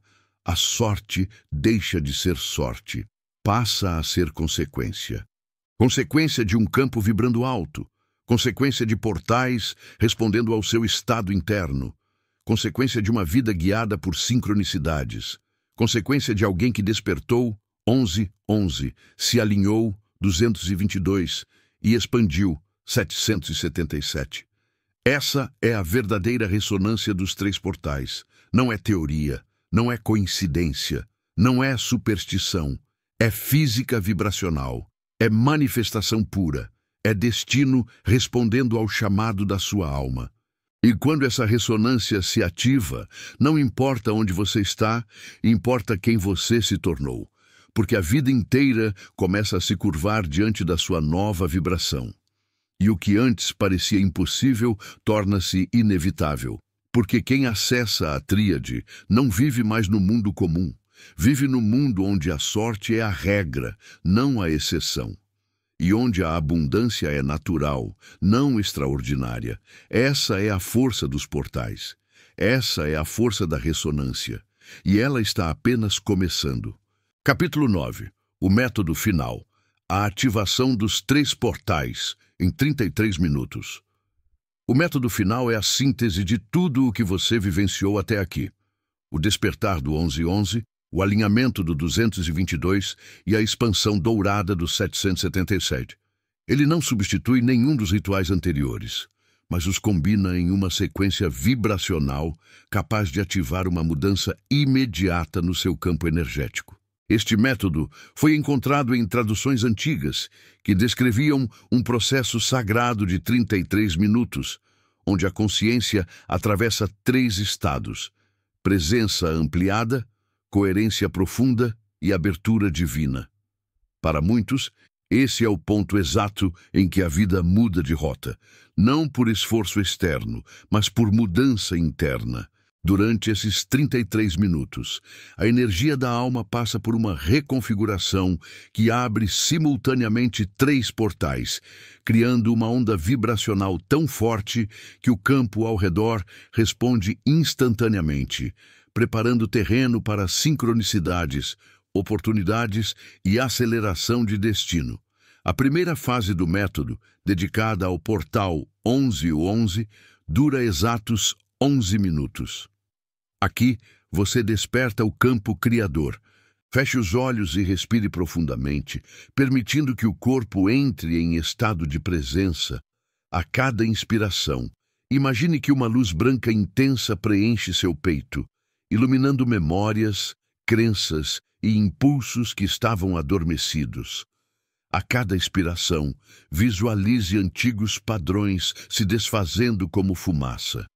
a sorte deixa de ser sorte. passa a ser consequência. Consequência de um campo vibrando alto, consequência de portais respondendo ao seu estado interno, consequência de uma vida guiada por sincronicidades, consequência de alguém que despertou 1111, se alinhou 222 e expandiu 777. Essa é a verdadeira ressonância dos 3 portais. Não é teoria, não é coincidência, não é superstição. É física vibracional, é manifestação pura, é destino respondendo ao chamado da sua alma. E quando essa ressonância se ativa, não importa onde você está, importa quem você se tornou, porque a vida inteira começa a se curvar diante da sua nova vibração. E o que antes parecia impossível torna-se inevitável, porque quem acessa a tríade não vive mais no mundo comum, vive no mundo onde a sorte é a regra, não a exceção. E onde a abundância é natural, não extraordinária. Essa é a força dos portais. Essa é a força da ressonância. E ela está apenas começando. Capítulo 9. O método final. A ativação dos 3 portais em 33 minutos. O método final é a síntese de tudo o que você vivenciou até aqui. O despertar do 1111, o alinhamento do 222 e a expansão dourada do 777. Ele não substitui nenhum dos rituais anteriores, mas os combina em uma sequência vibracional capaz de ativar uma mudança imediata no seu campo energético. Este método foi encontrado em traduções antigas que descreviam um processo sagrado de 33 minutos, onde a consciência atravessa 3 estados: presença ampliada, coerência profunda e abertura divina. Para muitos, esse é o ponto exato em que a vida muda de rota, não por esforço externo, mas por mudança interna. Durante esses 33 minutos, a energia da alma passa por uma reconfiguração que abre simultaneamente 3 portais, criando uma onda vibracional tão forte que o campo ao redor responde instantaneamente, preparando terreno para sincronicidades, oportunidades e aceleração de destino. A primeira fase do método, dedicada ao portal 1111, dura exatos 11 minutos. Aqui, você desperta o campo criador. Feche os olhos e respire profundamente, permitindo que o corpo entre em estado de presença. A cada inspiração, imagine que uma luz branca intensa preenche seu peito, iluminando memórias, crenças e impulsos que estavam adormecidos. A cada expiração, visualize antigos padrões se desfazendo como fumaça.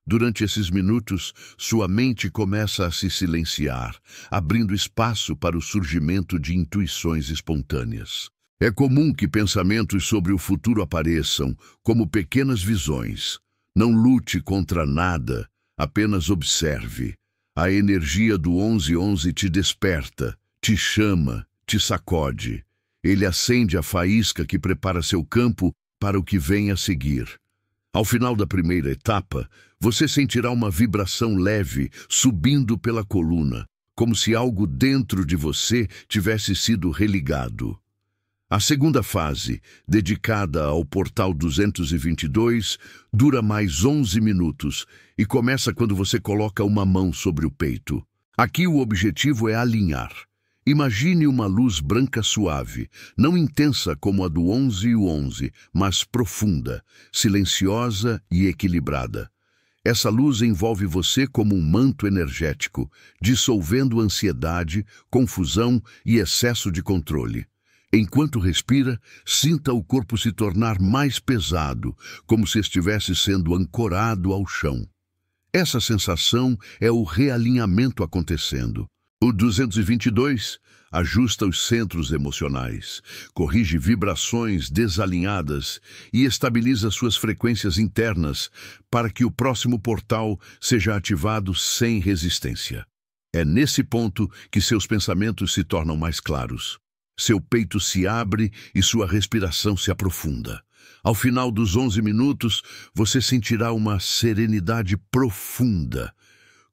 Durante esses minutos, sua mente começa a se silenciar, abrindo espaço para o surgimento de intuições espontâneas. É comum que pensamentos sobre o futuro apareçam como pequenas visões. Não lute contra nada, apenas observe. A energia do 1111 te desperta, te chama, te sacode. Ele acende a faísca que prepara seu campo para o que vem a seguir. Ao final da primeira etapa, você sentirá uma vibração leve subindo pela coluna, como se algo dentro de você tivesse sido religado. A segunda fase, dedicada ao portal 222, dura mais 11 minutos e começa quando você coloca uma mão sobre o peito. Aqui o objetivo é alinhar. Imagine uma luz branca suave, não intensa como a do 1111, mas profunda, silenciosa e equilibrada. Essa luz envolve você como um manto energético, dissolvendo ansiedade, confusão e excesso de controle. Enquanto respira, sinta o corpo se tornar mais pesado, como se estivesse sendo ancorado ao chão. Essa sensação é o realinhamento acontecendo. O 222 ajusta os centros emocionais, corrige vibrações desalinhadas e estabiliza suas frequências internas para que o próximo portal seja ativado sem resistência. É nesse ponto que seus pensamentos se tornam mais claros. Seu peito se abre e sua respiração se aprofunda. Ao final dos 11 minutos, você sentirá uma serenidade profunda,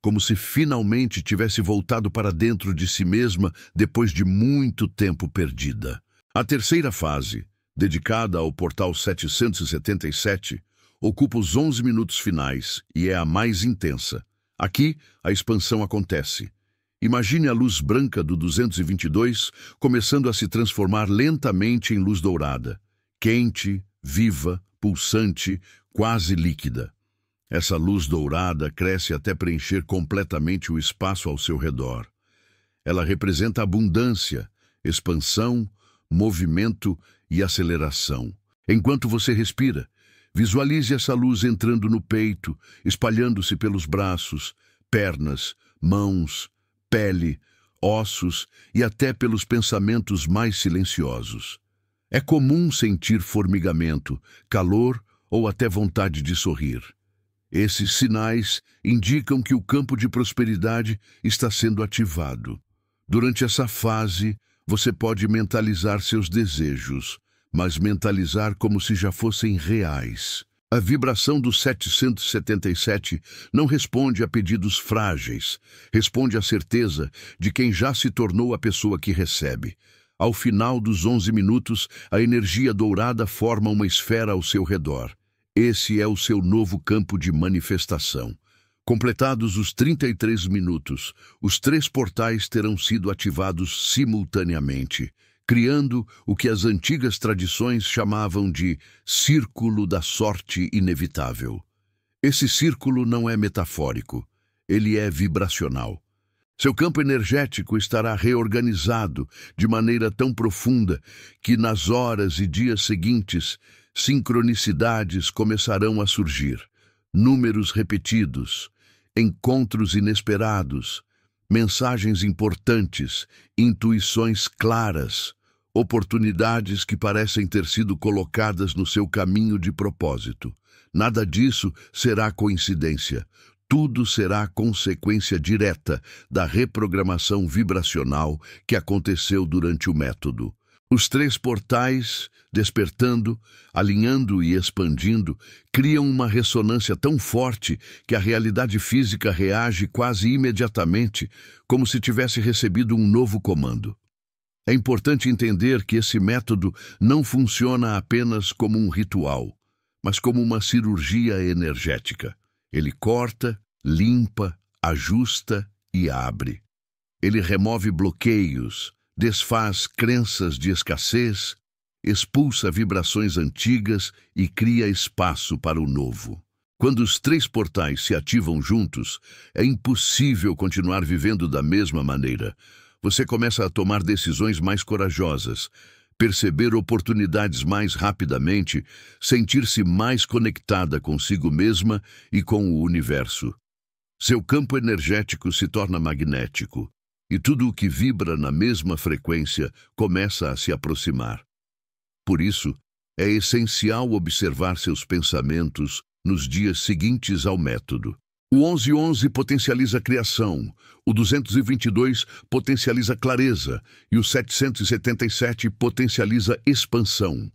como se finalmente tivesse voltado para dentro de si mesma depois de muito tempo perdida. A terceira fase, dedicada ao portal 777, ocupa os 11 minutos finais e é a mais intensa. Aqui, a expansão acontece. Imagine a luz branca do 222 começando a se transformar lentamente em luz dourada, quente, viva, pulsante, quase líquida. Essa luz dourada cresce até preencher completamente o espaço ao seu redor. Ela representa abundância, expansão, movimento e aceleração. Enquanto você respira, visualize essa luz entrando no peito, espalhando-se pelos braços, pernas, mãos, pele, ossos e até pelos pensamentos mais silenciosos. É comum sentir formigamento, calor ou até vontade de sorrir. Esses sinais indicam que o campo de prosperidade está sendo ativado. Durante essa fase, você pode mentalizar seus desejos, mas mentalizar como se já fossem reais. A vibração do 777 não responde a pedidos frágeis, responde à certeza de quem já se tornou a pessoa que recebe. Ao final dos 11 minutos, a energia dourada forma uma esfera ao seu redor. Esse é o seu novo campo de manifestação. Completados os 33 minutos, os 3 portais terão sido ativados simultaneamente, criando o que as antigas tradições chamavam de círculo da sorte inevitável. Esse círculo não é metafórico, ele é vibracional. Seu campo energético estará reorganizado de maneira tão profunda que nas horas e dias seguintes, sincronicidades começarão a surgir, números repetidos, encontros inesperados, mensagens importantes, intuições claras, oportunidades que parecem ter sido colocadas no seu caminho de propósito. Nada disso será coincidência. Tudo será consequência direta da reprogramação vibracional que aconteceu durante o método. Os 3 portais, despertando, alinhando e expandindo, criam uma ressonância tão forte que a realidade física reage quase imediatamente, como se tivesse recebido um novo comando. É importante entender que esse método não funciona apenas como um ritual, mas como uma cirurgia energética. Ele corta, limpa, ajusta e abre. Ele remove bloqueios, desfaz crenças de escassez, expulsa vibrações antigas e cria espaço para o novo. Quando os 3 portais se ativam juntos, é impossível continuar vivendo da mesma maneira. Você começa a tomar decisões mais corajosas, perceber oportunidades mais rapidamente, sentir-se mais conectada consigo mesma e com o universo. Seu campo energético se torna magnético, e tudo o que vibra na mesma frequência começa a se aproximar. Por isso, é essencial observar seus pensamentos nos dias seguintes ao método. O 1111 potencializa a criação, o 222 potencializa clareza e o 777 potencializa expansão.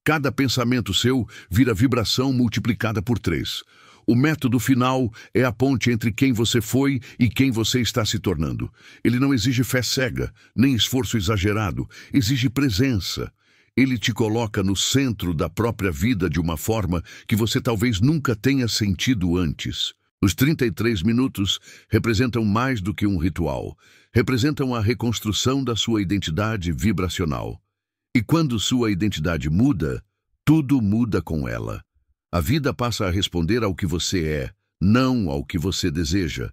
Cada pensamento seu vira vibração multiplicada por 3. O método final é a ponte entre quem você foi e quem você está se tornando. Ele não exige fé cega, nem esforço exagerado, exige presença. Ele te coloca no centro da própria vida de uma forma que você talvez nunca tenha sentido antes. Os 33 minutos representam mais do que um ritual. Representam a reconstrução da sua identidade vibracional. E quando sua identidade muda, tudo muda com ela. A vida passa a responder ao que você é, não ao que você deseja.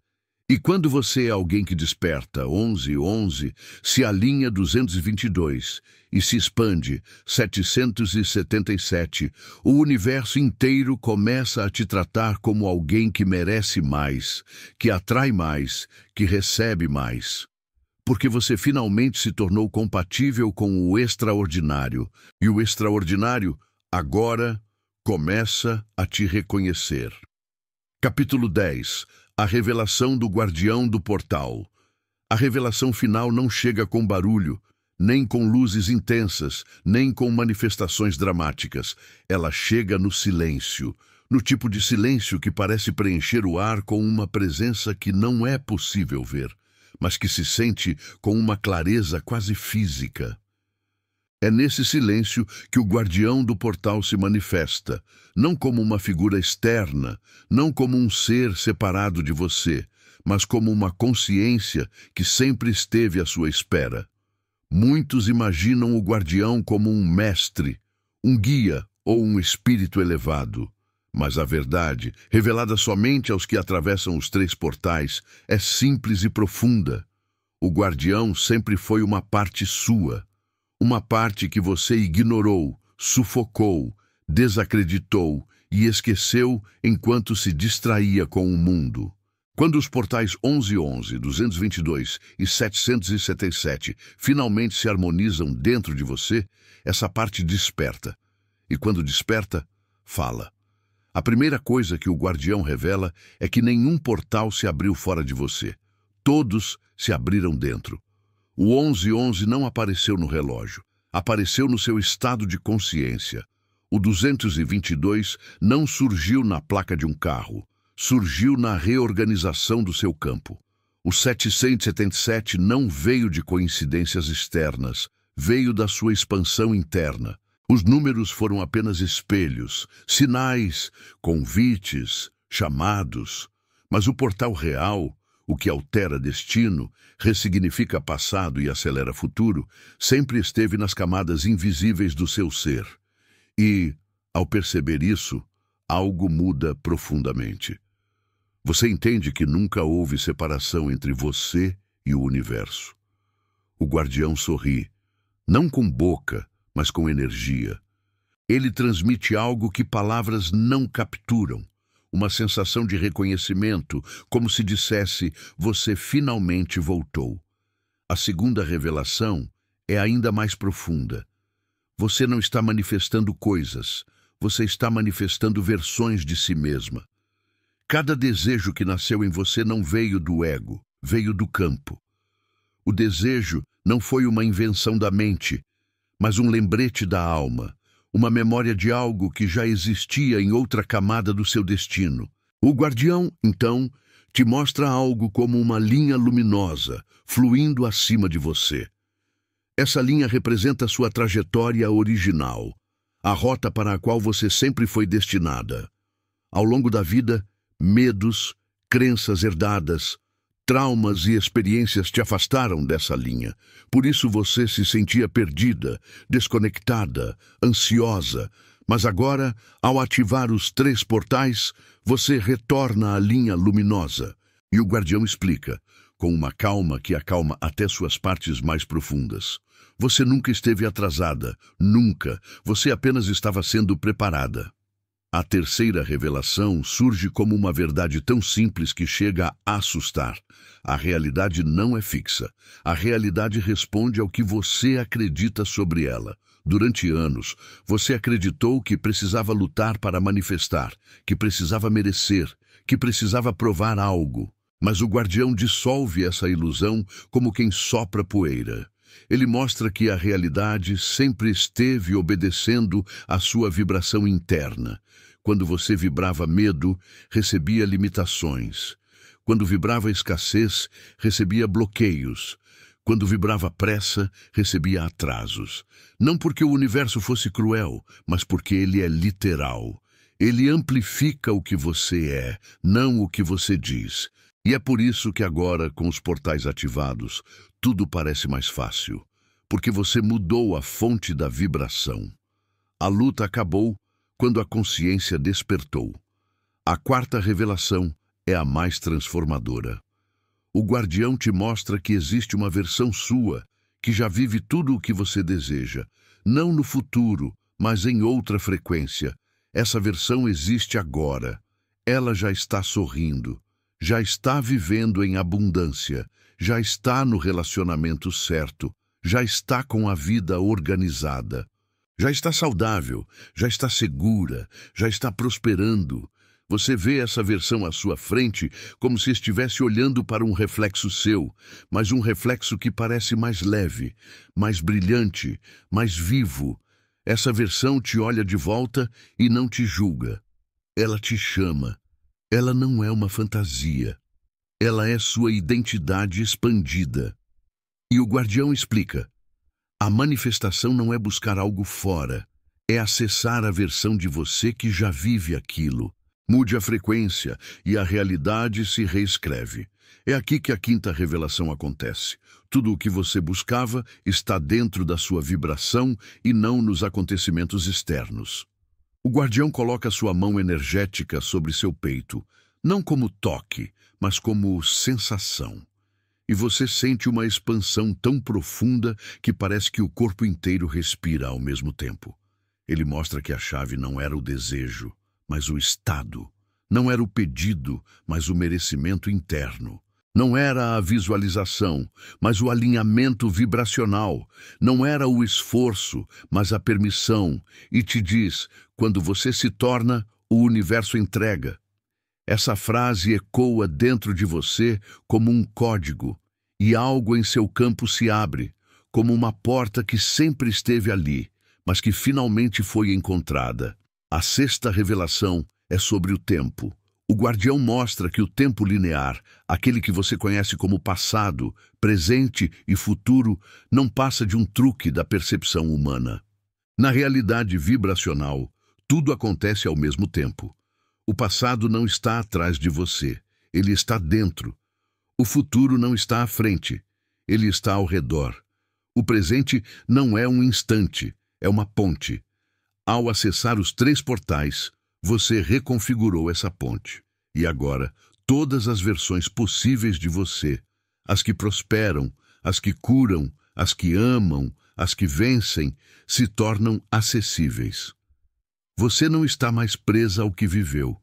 E quando você é alguém que desperta 1111, se alinha 222 e se expande 777, o universo inteiro começa a te tratar como alguém que merece mais, que atrai mais, que recebe mais. Porque você finalmente se tornou compatível com o extraordinário, e o extraordinário, agora, começa a te reconhecer. Capítulo 10. A revelação do guardião do portal. A revelação final não chega com barulho, nem com luzes intensas, nem com manifestações dramáticas. Ela chega no silêncio, no tipo de silêncio que parece preencher o ar com uma presença que não é possível ver, mas que se sente com uma clareza quase física. É nesse silêncio que o guardião do portal se manifesta, não como uma figura externa, não como um ser separado de você, mas como uma consciência que sempre esteve à sua espera. Muitos imaginam o guardião como um mestre, um guia ou um espírito elevado. Mas a verdade, revelada somente aos que atravessam os 3 portais, é simples e profunda. O guardião sempre foi uma parte sua, uma parte que você ignorou, sufocou, desacreditou e esqueceu enquanto se distraía com o mundo. Quando os portais 1111, 222 e 777 finalmente se harmonizam dentro de você, essa parte desperta. E quando desperta, fala. A primeira coisa que o guardião revela é que nenhum portal se abriu fora de você. Todos se abriram dentro. O 1111 não apareceu no relógio, apareceu no seu estado de consciência. O 222 não surgiu na placa de um carro, surgiu na reorganização do seu campo. O 777 não veio de coincidências externas, veio da sua expansão interna. Os números foram apenas espelhos, sinais, convites, chamados. Mas o portal real, o que altera destino, ressignifica passado e acelera futuro, sempre esteve nas camadas invisíveis do seu ser. E, ao perceber isso, algo muda profundamente. Você entende que nunca houve separação entre você e o universo. O guardião sorri, não com boca, mas com energia. Ele transmite algo que palavras não capturam. Uma sensação de reconhecimento, como se dissesse, você finalmente voltou. A segunda revelação é ainda mais profunda. Você não está manifestando coisas, você está manifestando versões de si mesma. Cada desejo que nasceu em você não veio do ego, veio do campo. O desejo não foi uma invenção da mente, mas um lembrete da alma, uma memória de algo que já existia em outra camada do seu destino. O guardião, então, te mostra algo como uma linha luminosa, fluindo acima de você. Essa linha representa sua trajetória original, a rota para a qual você sempre foi destinada. Ao longo da vida, medos, crenças herdadas, traumas e experiências te afastaram dessa linha. Por isso você se sentia perdida, desconectada, ansiosa. Mas agora, ao ativar os 3 portais, você retorna à linha luminosa. E o guardião explica, com uma calma que acalma até suas partes mais profundas. Você nunca esteve atrasada, nunca. Você apenas estava sendo preparada. A terceira revelação surge como uma verdade tão simples que chega a assustar. A realidade não é fixa. A realidade responde ao que você acredita sobre ela. Durante anos, você acreditou que precisava lutar para manifestar, que precisava merecer, que precisava provar algo. Mas o guardião dissolve essa ilusão como quem sopra poeira. Ele mostra que a realidade sempre esteve obedecendo à sua vibração interna. Quando você vibrava medo, recebia limitações. Quando vibrava escassez, recebia bloqueios. Quando vibrava pressa, recebia atrasos. Não porque o universo fosse cruel, mas porque ele é literal. Ele amplifica o que você é, não o que você diz. E é por isso que agora, com os portais ativados, tudo parece mais fácil. Porque você mudou a fonte da vibração. A luta acabou quando a consciência despertou. A quarta revelação é a mais transformadora. O guardião te mostra que existe uma versão sua, que já vive tudo o que você deseja, não no futuro, mas em outra frequência. Essa versão existe agora. Ela já está sorrindo, já está vivendo em abundância, já está no relacionamento certo, já está com a vida organizada. Já está saudável, já está segura, já está prosperando. Você vê essa versão à sua frente como se estivesse olhando para um reflexo seu, mas um reflexo que parece mais leve, mais brilhante, mais vivo. Essa versão te olha de volta e não te julga. Ela te chama. Ela não é uma fantasia. Ela é sua identidade expandida. E o guardião explica: a manifestação não é buscar algo fora, é acessar a versão de você que já vive aquilo. Mude a frequência e a realidade se reescreve. É aqui que a quinta revelação acontece. Tudo o que você buscava está dentro da sua vibração e não nos acontecimentos externos. O guardião coloca sua mão energética sobre seu peito, não como toque, mas como sensação. E você sente uma expansão tão profunda que parece que o corpo inteiro respira ao mesmo tempo. Ele mostra que a chave não era o desejo, mas o estado. Não era o pedido, mas o merecimento interno. Não era a visualização, mas o alinhamento vibracional. Não era o esforço, mas a permissão. E te diz: quando você se torna, o universo entrega. Essa frase ecoa dentro de você como um código, e algo em seu campo se abre, como uma porta que sempre esteve ali, mas que finalmente foi encontrada. A sexta revelação é sobre o tempo. O guardião mostra que o tempo linear, aquele que você conhece como passado, presente e futuro, não passa de um truque da percepção humana. Na realidade vibracional, tudo acontece ao mesmo tempo. O passado não está atrás de você, ele está dentro. O futuro não está à frente, ele está ao redor. O presente não é um instante, é uma ponte. Ao acessar os 3 portais, você reconfigurou essa ponte. E agora, todas as versões possíveis de você, as que prosperam, as que curam, as que amam, as que vencem, se tornam acessíveis. Você não está mais presa ao que viveu,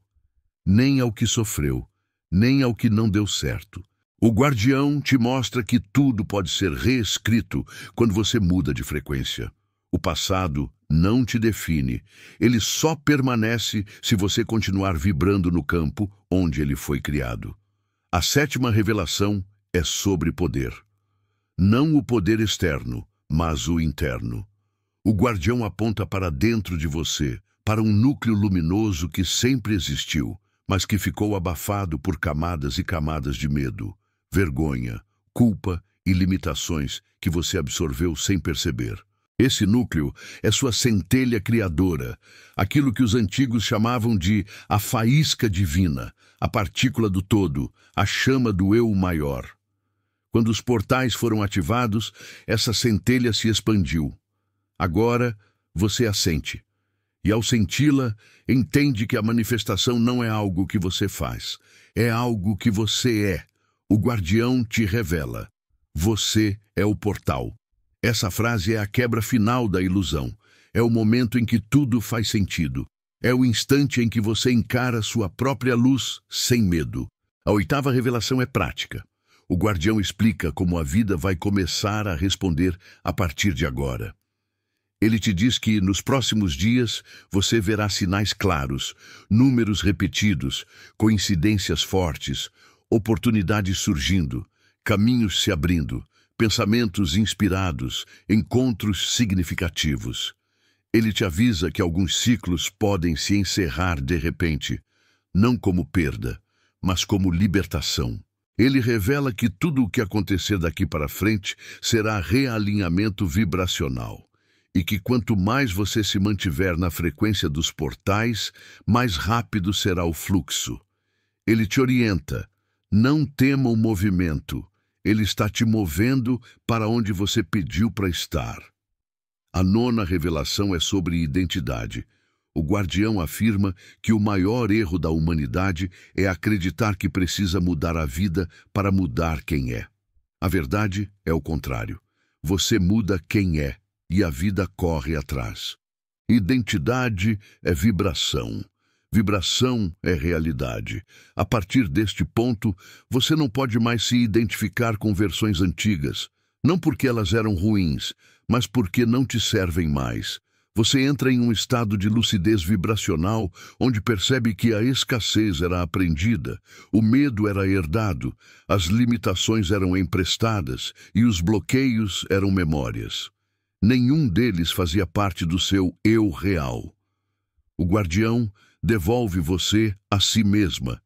nem ao que sofreu, nem ao que não deu certo. O guardião te mostra que tudo pode ser reescrito quando você muda de frequência. O passado não te define, ele só permanece se você continuar vibrando no campo onde ele foi criado. A 7ª revelação é sobre poder. Não o poder externo, mas o interno. O guardião aponta para dentro de você, para um núcleo luminoso que sempre existiu, mas que ficou abafado por camadas e camadas de medo, vergonha, culpa e limitações que você absorveu sem perceber. Esse núcleo é sua centelha criadora, aquilo que os antigos chamavam de a faísca divina, a partícula do todo, a chama do eu maior. Quando os portais foram ativados, essa centelha se expandiu. Agora você a sente. E ao senti-la, entende que a manifestação não é algo que você faz, é algo que você é. O guardião te revela. Você é o portal. Essa frase é a quebra final da ilusão. É o momento em que tudo faz sentido. É o instante em que você encara sua própria luz sem medo. A 8ª revelação é prática. O guardião explica como a vida vai começar a responder a partir de agora. Ele te diz que nos próximos dias você verá sinais claros, números repetidos, coincidências fortes, oportunidades surgindo, caminhos se abrindo, pensamentos inspirados, encontros significativos. Ele te avisa que alguns ciclos podem se encerrar de repente, não como perda, mas como libertação. Ele revela que tudo o que acontecer daqui para frente será realinhamento vibracional. E que quanto mais você se mantiver na frequência dos portais, mais rápido será o fluxo. Ele te orienta. Não tema o movimento. Ele está te movendo para onde você pediu para estar. A 9ª revelação é sobre identidade. O guardião afirma que o maior erro da humanidade é acreditar que precisa mudar a vida para mudar quem é. A verdade é o contrário. Você muda quem é. E a vida corre atrás. Identidade é vibração. Vibração é realidade. A partir deste ponto, você não pode mais se identificar com versões antigas, não porque elas eram ruins, mas porque não te servem mais. Você entra em um estado de lucidez vibracional, onde percebe que a escassez era aprendida, o medo era herdado, as limitações eram emprestadas e os bloqueios eram memórias. Nenhum deles fazia parte do seu eu real. O guardião devolve você a si mesma.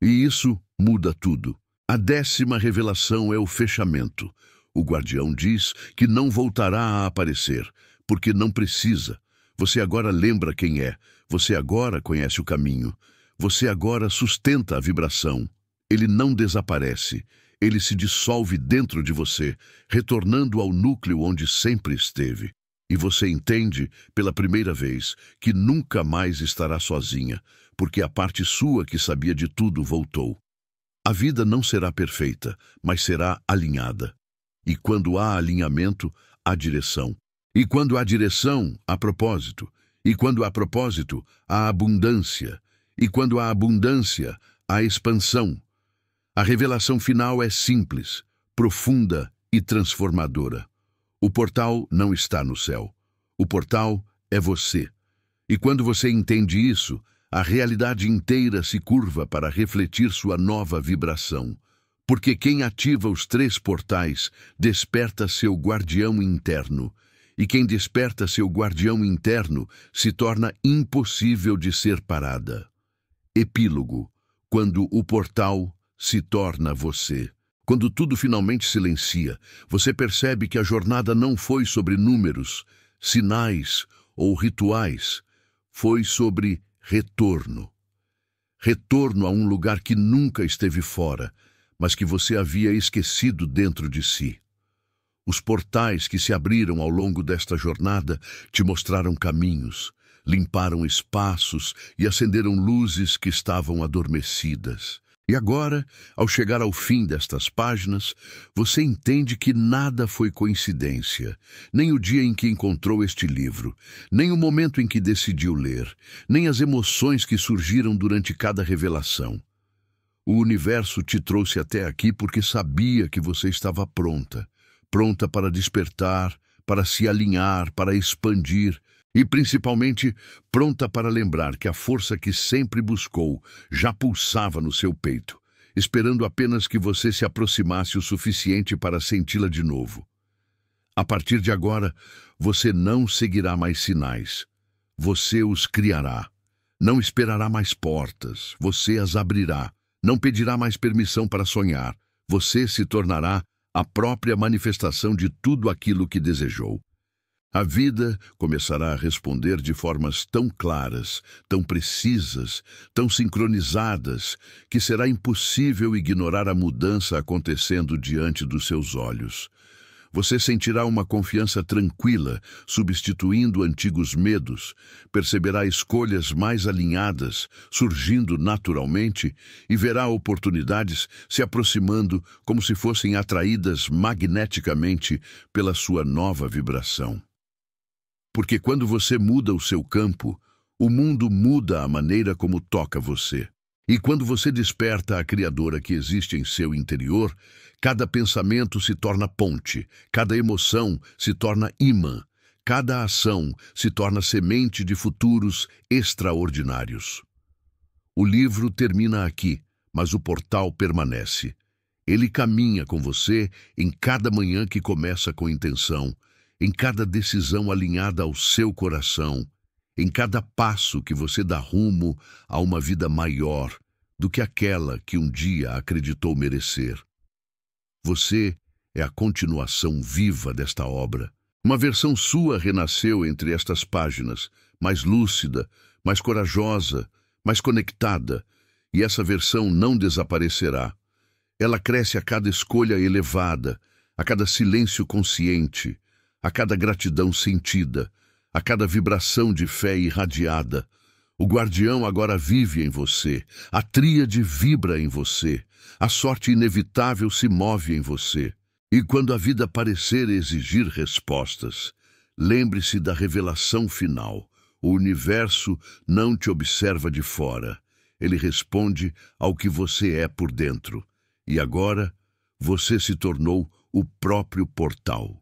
E isso muda tudo. A 10ª revelação é o fechamento. O guardião diz que não voltará a aparecer, porque não precisa. Você agora lembra quem é. Você agora conhece o caminho. Você agora sustenta a vibração. Ele não desaparece. Ele se dissolve dentro de você, retornando ao núcleo onde sempre esteve. E você entende, pela primeira vez, que nunca mais estará sozinha, porque a parte sua que sabia de tudo voltou. A vida não será perfeita, mas será alinhada. E quando há alinhamento, há direção. E quando há direção, há propósito. E quando há propósito, há abundância. E quando há abundância, há expansão. A revelação final é simples, profunda e transformadora. O portal não está no céu. O portal é você. E quando você entende isso, a realidade inteira se curva para refletir sua nova vibração. Porque quem ativa os 3 portais desperta seu guardião interno. E quem desperta seu guardião interno se torna impossível de ser parada. Epílogo. Quando o portal se torna você. Quando tudo finalmente silencia, você percebe que a jornada não foi sobre números, sinais ou rituais. Foi sobre retorno. Retorno a um lugar que nunca esteve fora, mas que você havia esquecido dentro de si. Os portais que se abriram ao longo desta jornada te mostraram caminhos, limparam espaços e acenderam luzes que estavam adormecidas. E agora, ao chegar ao fim destas páginas, você entende que nada foi coincidência, nem o dia em que encontrou este livro, nem o momento em que decidiu ler, nem as emoções que surgiram durante cada revelação. O universo te trouxe até aqui porque sabia que você estava pronta, pronta para despertar, para se alinhar, para expandir, e principalmente pronta para lembrar que a força que sempre buscou já pulsava no seu peito, esperando apenas que você se aproximasse o suficiente para senti-la de novo. A partir de agora, você não seguirá mais sinais. Você os criará. Não esperará mais portas. Você as abrirá. Não pedirá mais permissão para sonhar. Você se tornará a própria manifestação de tudo aquilo que desejou. A vida começará a responder de formas tão claras, tão precisas, tão sincronizadas, que será impossível ignorar a mudança acontecendo diante dos seus olhos. Você sentirá uma confiança tranquila, substituindo antigos medos, perceberá escolhas mais alinhadas, surgindo naturalmente, e verá oportunidades se aproximando como se fossem atraídas magneticamente pela sua nova vibração. Porque quando você muda o seu campo, o mundo muda a maneira como toca você. E quando você desperta a criadora que existe em seu interior, cada pensamento se torna ponte, cada emoção se torna imã, cada ação se torna semente de futuros extraordinários. O livro termina aqui, mas o portal permanece. Ele caminha com você em cada manhã que começa com intenção, em cada decisão alinhada ao seu coração, em cada passo que você dá rumo a uma vida maior do que aquela que um dia acreditou merecer. Você é a continuação viva desta obra. Uma versão sua renasceu entre estas páginas, mais lúcida, mais corajosa, mais conectada, e essa versão não desaparecerá. Ela cresce a cada escolha elevada, a cada silêncio consciente, a cada gratidão sentida, a cada vibração de fé irradiada. O guardião agora vive em você, a tríade vibra em você, a sorte inevitável se move em você. E quando a vida parecer exigir respostas, lembre-se da revelação final. O universo não te observa de fora, ele responde ao que você é por dentro. E agora, você se tornou o próprio portal.